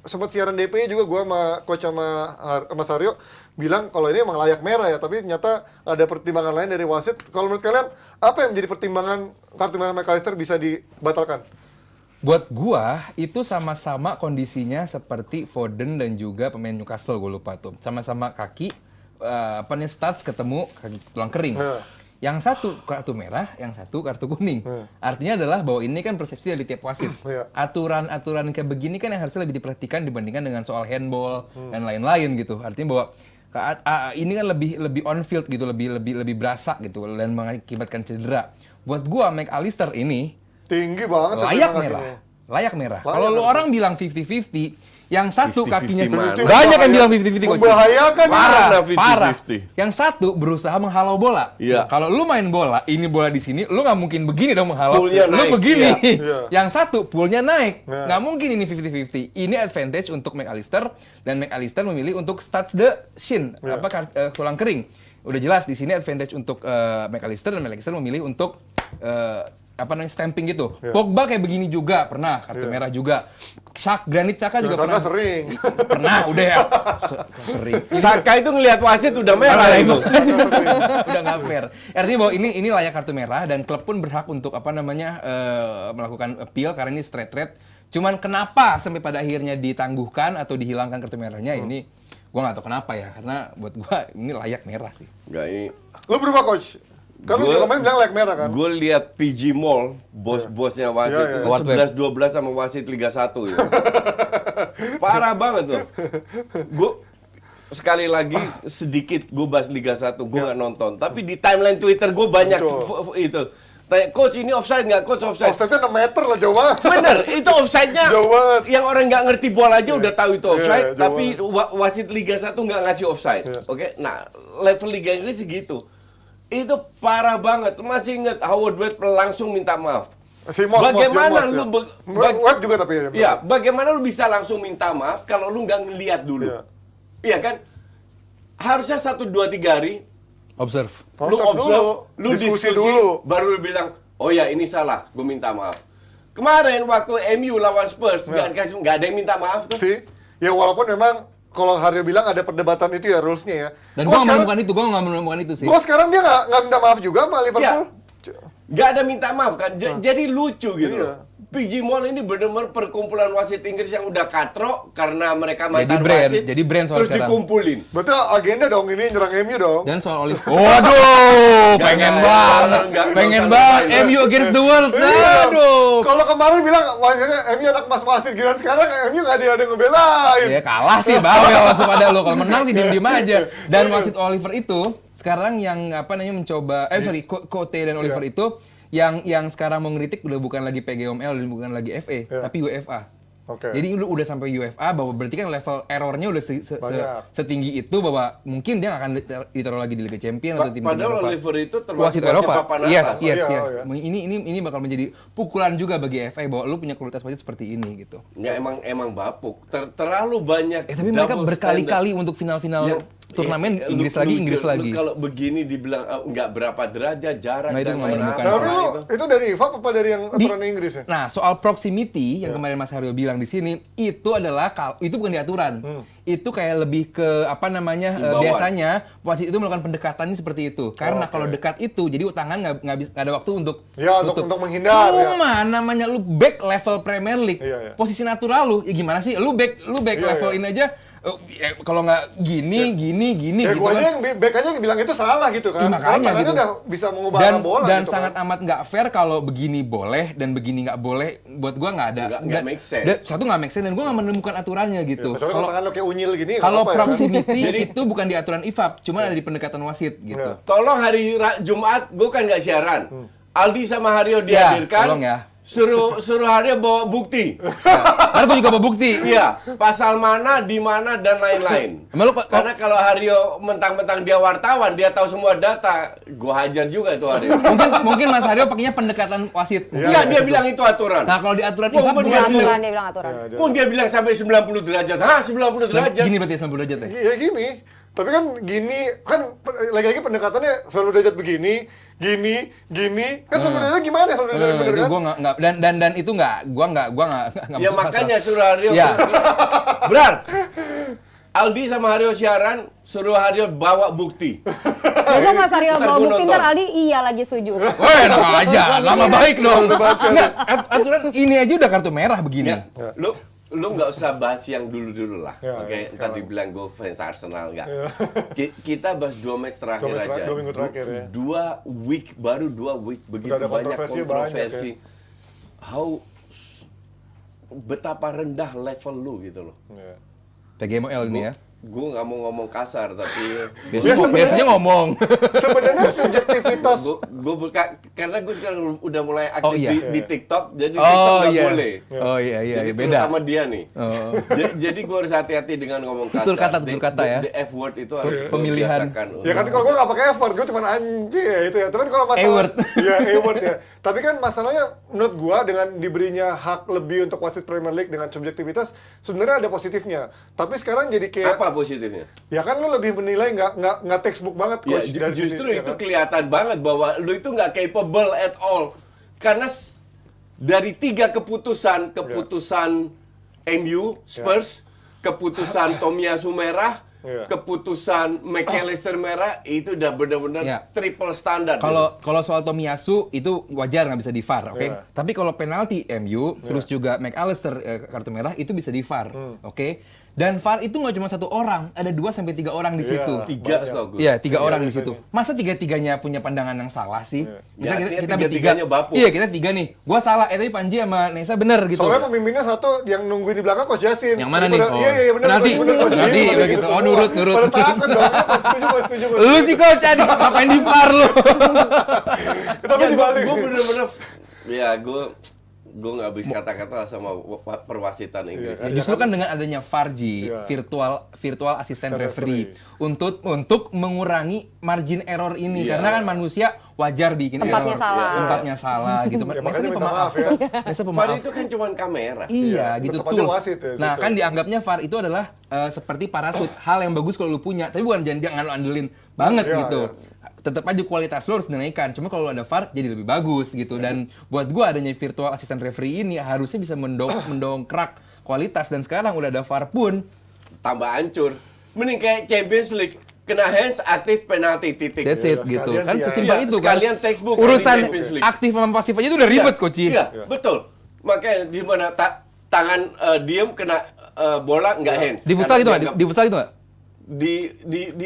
sempat siaran DP juga, gue sama coach sama Mas Aryo bilang kalau ini emang layak merah ya, tapi ternyata ada pertimbangan lain dari wasit. Kalau menurut kalian apa yang menjadi pertimbangan kartu merah McAllister bisa dibatalkan? Buat gua itu sama-sama kondisinya seperti Foden dan juga pemain Newcastle, gue lupa tuh. Sama-sama kaki studs ketemu kaki tulang kering. Yang satu kartu merah, yang satu kartu kuning. Artinya adalah bahwa ini kan persepsi dari tiap wasit. Aturan-aturan kayak begini kan yang harusnya lebih diperhatikan dibandingkan dengan soal handball dan lain-lain gitu. Artinya bahwa ini kan lebih on field gitu, lebih berasa gitu dan mengakibatkan cedera. Buat gua McAllister ini Tinggi banget. layak merah. Kalau lu orang bilang 50-50, yang satu 50-50 kakinya mana? banyak yang bilang 50-50 Coach. Membahayakan. Mana Parah. 50-50? Yang satu berusaha menghalau bola. Iya. Kalau lu main bola, ini bola di sini, lu nggak mungkin begini dong menghalau. Poolnya Lu naik, begini. iya. Yang satu poolnya naik. Iya. Nggak mungkin ini 50-50. Ini advantage untuk McAllister, dan McAllister memilih untuk studs the shin, tulang kering. Udah jelas di sini advantage untuk McAllister, dan McAllister memilih untuk stamping gitu. Pogba kayak begini juga pernah, kartu merah juga. Granit Xhaka juga Saka pernah. sering. Pernah, udah ya. Sering. Saka itu ngelihat wasit udah merah itu. Udah nggak fair. Artinya bahwa ini layak kartu merah, dan klub pun berhak untuk melakukan appeal karena ini straight red. Cuman kenapa sampai pada akhirnya ditangguhkan atau dihilangkan kartu merahnya ini gua nggak tahu kenapa ya, karena buat gua ini layak merah sih. Enggak, ini Lu berubah coach? Kan lu juga kemarin bilang layak merah kan? gue lihat PG Mall, bos-bosnya wasit Iya, itu 11-12 sama wasit Liga 1 ya. Parah banget tuh. sekali lagi sedikit gue bahas Liga 1, gue nggak nonton. Tapi di timeline Twitter gue banyak itu. Tanya, coach ini offside nggak? Coach offside. Offside-nya 6 meter lah, jauh banget. Bener, itu offside-nya. Jauh banget. Yang orang nggak ngerti bola aja udah tahu itu offside. jauh Tapi wasit Liga 1 nggak ngasih offside. Oke, nah level Liga Inggris segitu. Itu parah banget. Masih inget Howard Webb langsung minta maaf. Si Moss, Bagaimana Moss, lu Webb juga tapi ya. ya, bagaimana lu bisa langsung minta maaf kalau lu nggak ngeliat dulu? Iya kan? Harusnya 1, 2, 3 hari Observe. lu observe, lu diskusi dulu, baru lu bilang, oh ya ini salah, gue minta maaf. Kemarin waktu MU lawan Spurs, nggak ada yang minta maaf tuh. sih. Ya walaupun memang kalau Haryo bilang ada perdebatan itu ya rulesnya ya. Dan gue nggak menemukan itu sih. Gue sekarang dia nggak minta maaf juga sama Liverpool. Nggak ada minta maaf kan, jadi lucu gitu. Iya. PG Mall ini benar-benar perkumpulan wasit Inggris yang udah katro karena mereka Jadi mantan brand, wasit, jadi brand soal terus sekarang. dikumpulin. Berarti agenda dong ini nyerang MU dong. Dan soal Oliver. Waduh, pengen banget. nggak Pengen usah banget lupain. MU against the world. Iya. Aduh. Kalau kemarin bilang wasitnya MU anak mas wasit, giliran sekarang MU nggak ada yang ngebelain. Ya kalah sih, bawel langsung pada lo. Kalau menang sih diem-diem aja. Dan wasit Oliver itu sekarang yang mencoba, Cote dan Oliver itu yang sekarang mau ngeritik udah bukan lagi PGML dan bukan lagi FA, tapi UEFA. Jadi udah sampai UEFA bahwa berarti kan level errornya udah setinggi itu bahwa mungkin dia nggak akan ditaruh lagi di Liga Champions atau tim Padahal Eropa. Oliver itu termasuk wasit Eropa. papan Yes. atas. Ini bakal menjadi pukulan juga bagi FA bahwa lu punya kualitas wasit seperti ini gitu. Ya emang bapuk. Terlalu banyak. Tapi mereka berkali-kali untuk final-final turnamen Inggris lagi. Kalau begini dibilang nggak berapa derajat jarak Nah, itu dan nggak menemukan. Tapi lu itu dari IFAB apa dari yang aturan Inggris ya? Nah, soal proximity yang kemarin Mas Haryo bilang di sini itu adalah itu bukan di aturan. Itu kayak lebih ke biasanya wasit itu melakukan pendekatannya seperti itu. Karena kalau dekat itu jadi tangan nggak ada waktu untuk untuk menghindar. Cuma namanya lu back level Premier League. Posisi natural lu ya gimana sih? Lu back level ini aja. Kalau nggak gini Ya gitu gua kan. aja yang back aja bilang itu salah gitu kan. Makanya Karena tangannya gitu. udah bisa mengubah arah bola dan gitu sangat kan. amat nggak fair kalau begini boleh dan begini nggak boleh. Buat gua nggak ada. Nggak make sense. Satu nggak make sense dan gua nggak menemukan aturannya gitu. Kecuali kalau tangan lo kayak unyil gini Kalau nggak apa-apa proximity itu bukan di aturan IFAB, cuma ada di pendekatan wasit gitu. Tolong hari Jumat gue kan nggak siaran. Aldi sama Haryo Ya, dihadirkan. tolong ya. Suruh Haryo bawa bukti. Karena gua juga bawa bukti. Iya, pasal mana, di mana dan lain-lain. Emang lu Karena kalau Haryo mentang-mentang dia wartawan, dia tahu semua data, gua hajar juga itu Haryo. mungkin Mas Haryo pakainya pendekatan wasit. Iya, dia bilang itu aturan. Nah, kalau di aturan Wah, IFAB bener. bukan Aturan, dia bilang aturan. Dia bilang sampai 90 derajat. Hah, 90 derajat? Gini berarti 90 derajat ya? Ya gini. Tapi kan gini, kan lagi-lagi pendekatannya selalu derajat begini, gini, kan selalu derajat gimana selalu derajat bener Itu kan? gua nggak dan itu gua nggak Ya masuk makanya akal. suruh Haryo. Ya. Brar, Aldi sama Haryo siaran, suruh Haryo bawa bukti. Besok Mas Aryo Ntar bawa gua bukti, nonton. ntar Aldi iya lagi setuju. Wah, enak aja, nama baik dong. Enggak, aturan ini aja udah kartu merah begini. Ya, lu nggak usah bahas yang dulu lah, Ya, oke? ya, Ntar sekarang. dibilang gue fans Arsenal nggak? Kita bahas 2 match terakhir 2 match aja. 2 minggu terakhir ya. Baru 2 week begitu Udah ada banyak kontroversi kontroversi. Betapa rendah level lu gitu loh. Ya. PGML ini ya. Gue nggak mau ngomong kasar tapi Biasanya ngomong. Sebenarnya subjektivitas karena gue sekarang udah mulai aktif Oh, iya. di TikTok, jadi TikTok nggak boleh. Oh iya, Jadi beda. terutama dia nih. Oh. Jadi gue harus hati-hati dengan ngomong kasar. Tutur kata ya. The F word itu harus Pemilihan. dibiasakan. ya kan kalau gue nggak pakai effort, gue cuma anjing ya itu ya. Tapi kalau masalah A-word. ya A-word ya. Tapi kan masalahnya menurut gue dengan diberinya hak lebih untuk wasit Premier League dengan subjektivitas sebenarnya ada positifnya. Tapi sekarang jadi kayak Apa positifnya? ya kan lu lebih menilai nggak textbook banget Ya, coach dari justru sini, ya itu kan? kelihatan banget bahwa lu itu nggak capable at all. Karena dari 3 keputusan MU, Spurs, keputusan Tomiyasu merah, Iya. keputusan McAllister merah, itu udah benar-benar Ya. triple standar. Kalau soal Tomiyasu itu wajar nggak bisa di VAR, oke? Iya. Tapi kalau penalti MU terus juga McAllister kartu merah itu bisa di VAR, oke? Dan VAR itu nggak cuma satu orang, ada 2 sampai 3 orang di situ. Tiga setahu gue. Iya, 3 orang di biasanya. situ. Masa 3-3-nya punya pandangan yang salah sih? Ya, Misal kita bertiga, tiga-tiganya bapuk. iya kita 3 nih. Gua salah, tapi Panji sama Nesa bener gitu. Soalnya pemimpinnya satu yang nungguin di belakang Coach Yasin. Yang mana Jadi nih? pada- Iya benar. Penalti. Benar Coach. Penalti, Iya, udah gitu. Oh, nurut. Pada takut dong. Pas setuju. Lu sih coach, adik ngapain di VAR lu? Tapi dibalik. Gue bener-bener, ya gue nggak habis kata-kata sama perwasitan Inggris. Ya, justru kan dengan adanya VAR Ji, Iya. virtual assistant Assistant referee referee. untuk mengurangi margin error ini Iya. karena kan manusia wajar bikin Tempatnya error. salah. Tempatnya salah gitu. Ya, Nesa makanya nih minta maaf ya. Nesa VAR pemaaf. itu kan cuma kamera. Iya, Iya, gitu tetap aja tools. wasit ya, Nah, situ. kan dianggapnya VAR itu adalah seperti parasut, hal yang bagus kalau lu punya, tapi bukan jangan lu andelin banget Iya, gitu. iya. Tetap aja kualitas lu harus dinaikkan. Cuma kalau ada VAR jadi lebih bagus gitu. Dan buat gua adanya virtual assistant referee ini harusnya bisa mendongkrak kualitas, dan sekarang udah ada VAR pun Tambah hancur. Mending kayak Champions League. Kena hands, aktif, penalti, titik. that's it Iya, gitu. sekalian Kan sih ya. sesimpel Iya, itu kan. sekalian textbook Urusan Champions League. aktif sama pasif aja itu udah ribet Iya, coach. Iya, betul. Makanya di mana tangan diem kena bola nggak hands. Di futsal Karena itu nggak? dianggap- Di futsal itu nggak?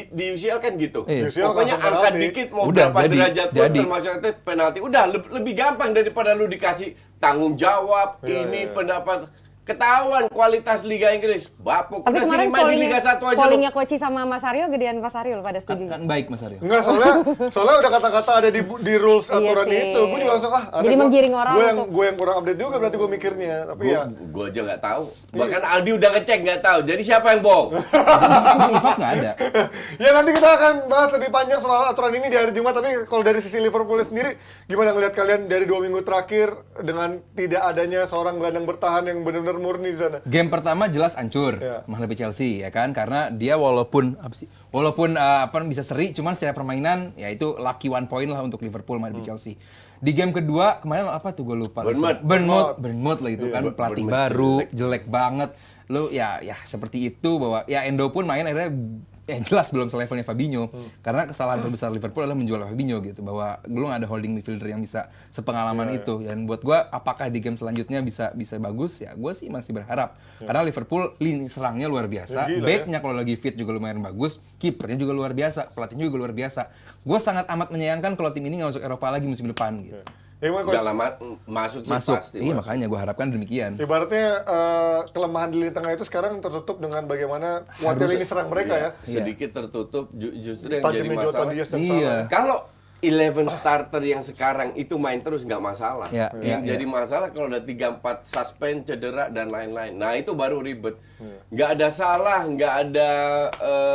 di UCL kan gitu. Iya. UCL Pokoknya langsung angkat penalti. dikit mau Udah, berapa jadi, derajat pun jadi. termasuk itu penalti. Udah lebih gampang daripada lu dikasih tanggung jawab Iya, ini iya. pendapat. Ketahuan kualitas Liga Inggris. Bapuk. Tapi Udah kemarin sini main di Liga 1 aja lu. pollingnya Koci sama Mas Aryo gedean Mas Aryo pada Kan, setuju. kan baik Mas Aryo. Enggak, soalnya udah kata-kata ada di rules Iya aturan sih. itu. Gue juga langsung Jadi menggiring orang untuk- Gue yang kurang update juga berarti gue mikirnya. Tapi ya Gue aja nggak tahu. Bahkan Aldi udah ngecek nggak tahu. Jadi siapa yang bohong? IFAB nggak ada. ya nanti kita akan bahas lebih panjang soal aturan ini di hari Jumat. Tapi kalau dari sisi Liverpool sendiri, gimana ngelihat kalian dari 2 minggu terakhir dengan tidak adanya seorang gelandang bertahan yang benar-benar murni di sana? Game pertama jelas hancur Iya. menghadapi Chelsea ya kan, karena dia walaupun bisa seri, cuman secara permainan ya itu lucky 1 point lah untuk Liverpool menghadapi Chelsea. Di game kedua kemarin apa tuh gue lupa. Bournemouth lah itu kan, pelatih Bournemouth baru jelek banget. Lu ya seperti itu, bahwa ya Endo pun main akhirnya jelas belum selevelnya Fabinho, karena kesalahan terbesar Liverpool adalah menjual Fabinho gitu, bahwa belum ada holding midfielder yang bisa sepengalaman itu. Dan buat gua apakah di game selanjutnya bisa bagus, ya gua sih masih berharap, karena Liverpool lini serangnya luar biasa, Ya, gila, backnya kalau lagi fit juga lumayan bagus, kipernya juga luar biasa, pelatihnya juga luar biasa. Gua sangat amat menyayangkan kalau tim ini nggak masuk Eropa lagi musim depan gitu. Ya, gimana, Udah Coach? lama masuk sih Masuk, pasti. iya masuk. makanya gua harapkan demikian. Ibaratnya kelemahan di lini tengah itu sekarang tertutup dengan bagaimana kuatnya lini serang mereka ya. Sedikit tertutup justru yang jadi Tajamnya Jota masalah. Diaz dan Iya. Salah. Kalau 11 starter yang sekarang itu main terus nggak masalah. Ya, Yang ya, jadi masalah kalau ada 3-4 suspend, cedera dan lain-lain. Nah itu baru ribet. Nggak ada Salah, nggak ada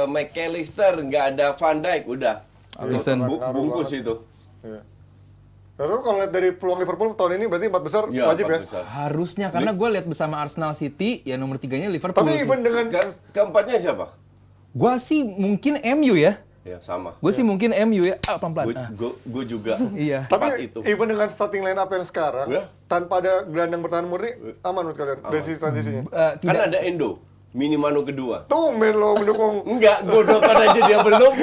McAllister, nggak ada Van Dijk, udah. Alisson. Bungkus itu. Iya. Lalu kalau lihat dari peluang Liverpool tahun ini berarti 4 besar Ya, wajib ya. 4 besar. Harusnya, karena gue lihat bersama Arsenal City, ya nomor 3-nya Liverpool Tapi sih. even dengan Keempatnya siapa? Gua sih mungkin MU ya. Ya sama. Gue sih mungkin MU ya. Pelan-pelan. Gue juga. Iya. Tepat tapi itu. even dengan starting line up yang sekarang Ya. tanpa ada gelandang bertahan murni aman menurut kalian dari sisi transisinya. Tidak. Kan ada Endo, Minimano kedua. Tumben lo mendukung. Enggak, gue nonton aja dia belum.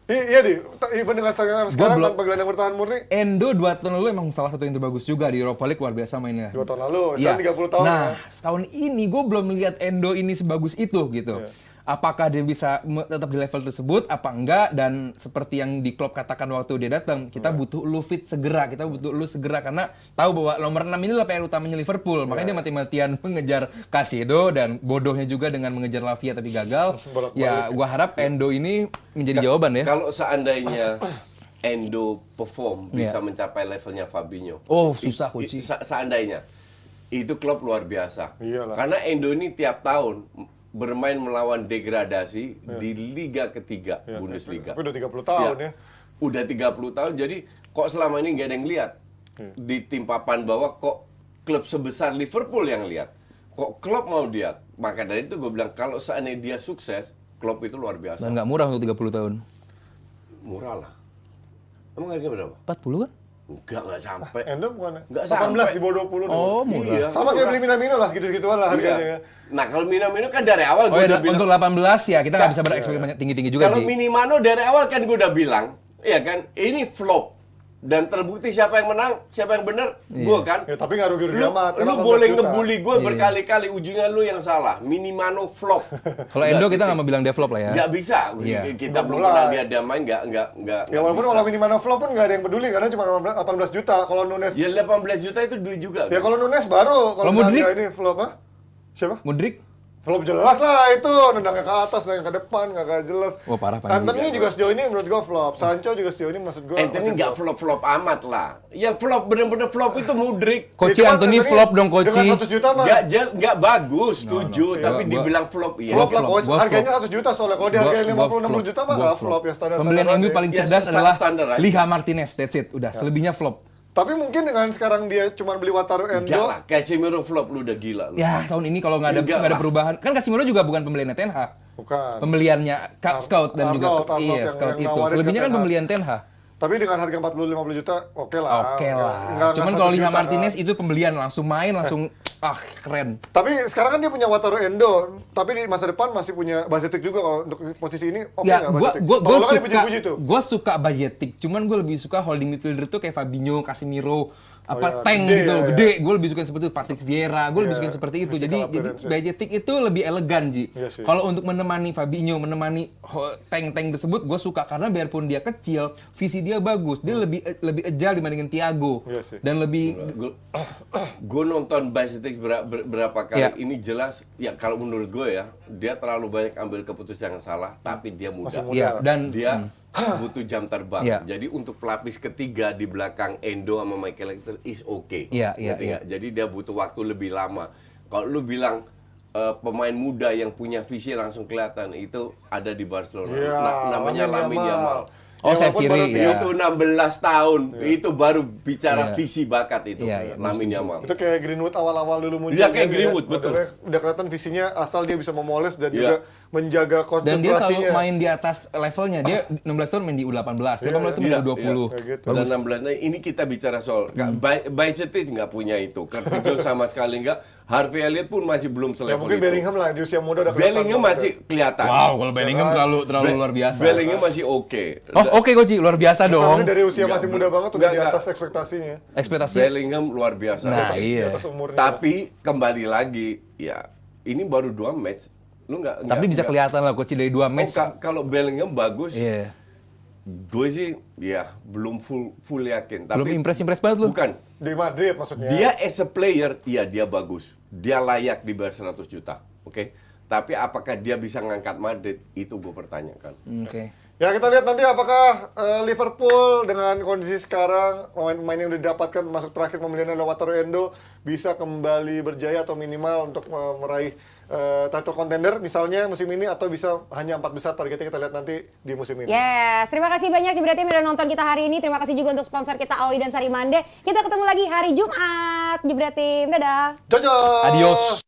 Iya di, even dengan starting line up sekarang belum- tanpa gelandang bertahan murni Endo 2 tahun lalu emang salah satu yang terbagus juga di Europa League, luar biasa mainnya. 2 tahun lalu, Iya. sekarang 30 tahun Nah, ya. setahun ini gue belum melihat Endo ini sebagus itu gitu. Iya. Apakah dia bisa tetap di level tersebut, apa enggak? Dan seperti yang di Klopp katakan waktu dia datang, kita butuh lu fit segera, kita butuh lu segera, karena tahu bahwa nomor 6 inilah PR utamanya Liverpool. Makanya dia mati-matian mengejar Casido, dan bodohnya juga dengan mengejar Lavia tapi gagal. Bolak-balik. Ya, gua harap Endo ini menjadi jawaban ya. Kalau seandainya Endo perform bisa Iya. mencapai levelnya Fabinho. Oh, susah, Coach. Seandainya itu klub luar biasa. Iyalah. Karena Endo ini tiap tahun bermain melawan degradasi di Liga ketiga Bundesliga. Tapi udah 30 tahun ya. Udah 30 tahun, jadi kok selama ini nggak ada yang lihat di tim papan bawah, kok klub sebesar Liverpool yang lihat, kok Klopp mau lihat. Maka dari itu gue bilang kalau seandainya dia sukses, Klopp itu luar biasa. Dan nggak murah untuk 30 tahun. Murah lah. Emang harganya berapa? 40 kan? Enggak sampai. Endo bukan? Nggak 18 sampai. di bawah 20 dong. Oh, murah. Iya, Sama kayak murah. beli Minamino lah, gitu-gituan lah harganya Iya. ya. Nah kalau Minamino kan dari awal Oh gue ya, udah bilang. untuk 18 ya kita nggak bisa berekspektasi banyak tinggi-tinggi juga Kalau sih. Minimano dari awal kan gue udah bilang, ya kan, ini flop. Dan terbukti siapa yang menang, siapa yang benar, gue kan. Ya, tapi nggak rugi-rugi Lu, amat. lu 18 boleh juta. ngebully gue berkali-kali, ujungnya lu yang salah. Minimano flop. Kalau Endo kita nggak mau bilang develop lah ya. Nggak bisa. Iya. Kita belum Belum pernah mulai. lihat dia main, nggak Ya walaupun bisa. kalau Minimano flop pun nggak ada yang peduli karena cuma 18 juta. Kalau Nunes, Ya 18 juta itu duit juga. ya kan? kalau Nunes baru. Kalau misalnya Mudryk? ini flop ah? Siapa? Mudryk? Flop jelas lah itu, nendangnya ke atas, nendangnya ke depan, nggak jelas. Wah, parah, parah. Anthony juga sejauh ini menurut gua flop. Sancho juga sejauh ini maksud gua. Anthony masih nggak flop-flop amat lah. Yang flop bener-bener flop itu Mudryk. Koci Itu kan Anthony flop dong, Koci. Dengan 100 juta mah. Nggak bagus, setuju. no. Tapi Gua- dibilang flop iya. Flop lah, flop, coach. gua Harganya flop. 100 juta soalnya. Kalau dihargain 50-60 juta mah nggak flop ya standar. Pembelian MU paling Ya, cerdas adalah standar aja. Liha Martinez, that's it. Udah, selebihnya flop. Tapi mungkin dengan sekarang dia cuma beli Wataru Enggak Endo. lah, Casemiro flop lu udah gila lu. Ya, tahun ini kalau nggak ada Enggak nggak ada lah. perubahan. Kan Casemiro juga bukan pembeliannya Ten Hag. Bukan. Pembeliannya Scout dan juga Arnold iya, yang Scout itu. nawarin Selebihnya ke kan Ten Hag. pembelian Ten Hag. Tapi dengan harga 40-50 juta, oke lah. Oke lah. Nggak Cuman 100 kalau Liha juta, Martinez kan. itu pembelian langsung main langsung keren. Tapi sekarang kan dia punya Wataru Endo, tapi di masa depan masih punya Bazetic juga kalau untuk posisi ini. Oke Ya, nggak gua Bazetic? gua Tahun lalu kan suka dipuji-puji tuh. gua suka Bajetic, cuman gue lebih suka holding midfielder tuh kayak Fabinho, Casemiro, iya, apa tank gede gitu, ya, gede. Gue lebih suka seperti itu, Patrick Vieira, gue lebih Iya, suka seperti itu. physical Jadi appearance-nya. Bajetic itu lebih elegan, Ji. Iya sih. Kalau untuk menemani Fabinho, menemani tank-tank tersebut, gue suka karena biarpun dia kecil, visi dia bagus, dia lebih agile dibandingin Thiago. Iya sih. Dan lebih Gue nonton Bazetic berapa kali. Ya. Ini jelas, ya kalau menurut gue ya, dia terlalu banyak ambil keputusan yang salah, tapi dia muda. Masih muda. ya dan Dia butuh jam terbang. Iya. Jadi untuk pelapis ketiga di belakang Endo sama Michael Carrick is okay. Iya, iya, Ngerti iya. nggak? Jadi dia butuh waktu lebih lama. Kalau lu bilang pemain muda yang punya visi langsung kelihatan itu ada di Barcelona. Iya, Namanya Lamine Lamine Yamal. Oh, saya walaupun kiri, baru ya. Itu 16 tahun. Itu baru bicara Iya. visi bakat itu. Iya, iya, Lamine Yamal. Itu kayak Greenwood awal-awal dulu muncul. Iya, kayak kan, Greenwood, ya. betul. Udah kelihatan visinya asal dia bisa memoles dan Iya. juga menjaga dan dia selalu konsentrasinya. main di atas levelnya. Dia 16 tahun main di U18, dia 18 tahun main di U20. Kayak gitu. Dan 16, nah ini kita bicara soal Bazetic nggak punya itu, Curtis Jones sama sekali nggak, Harvey Elliott pun masih belum Ya selevel mungkin itu. Bellingham lah di usia muda udah kelihatan. Bellingham masih kelihatan. Wow, kalau Bellingham terlalu luar biasa. Bellingham masih oke. Oh, oke Koci, luar biasa Maksudnya dong. dari usia Nggak, masih muda banget udah di nggak. atas ekspektasinya. Ekspektasi. Bellingham luar biasa. Nah, Di iya. atas umurnya. Tapi kembali lagi, ya ini baru 2 match. Lu nggak. Tapi bisa kelihatan lah Koci dari 2 Oh, match. kalau Bellingham bagus, Iya. gue sih ya belum full yakin. Tapi Belum impress banget lu. bukan. Di Madrid maksudnya. Dia as a player, iya dia bagus. Dia layak dibayar 100 juta. Oke. Tapi apakah dia bisa ngangkat Madrid? Itu gue pertanyakan. Oke. Ya kita lihat nanti apakah Liverpool dengan kondisi sekarang pemain-pemain yang udah didapatkan masuk terakhir pembelian oleh Wataru Endo bisa kembali berjaya atau minimal untuk meraih title contender misalnya musim ini atau bisa hanya 4 besar targetnya kita lihat nanti di musim ini. Yes, terima kasih banyak Jebretim udah nonton kita hari ini. Terima kasih juga untuk sponsor kita Aoi dan Sari Mande. Kita ketemu lagi hari Jumat. Jebretim, dadah. Jojo. Adios.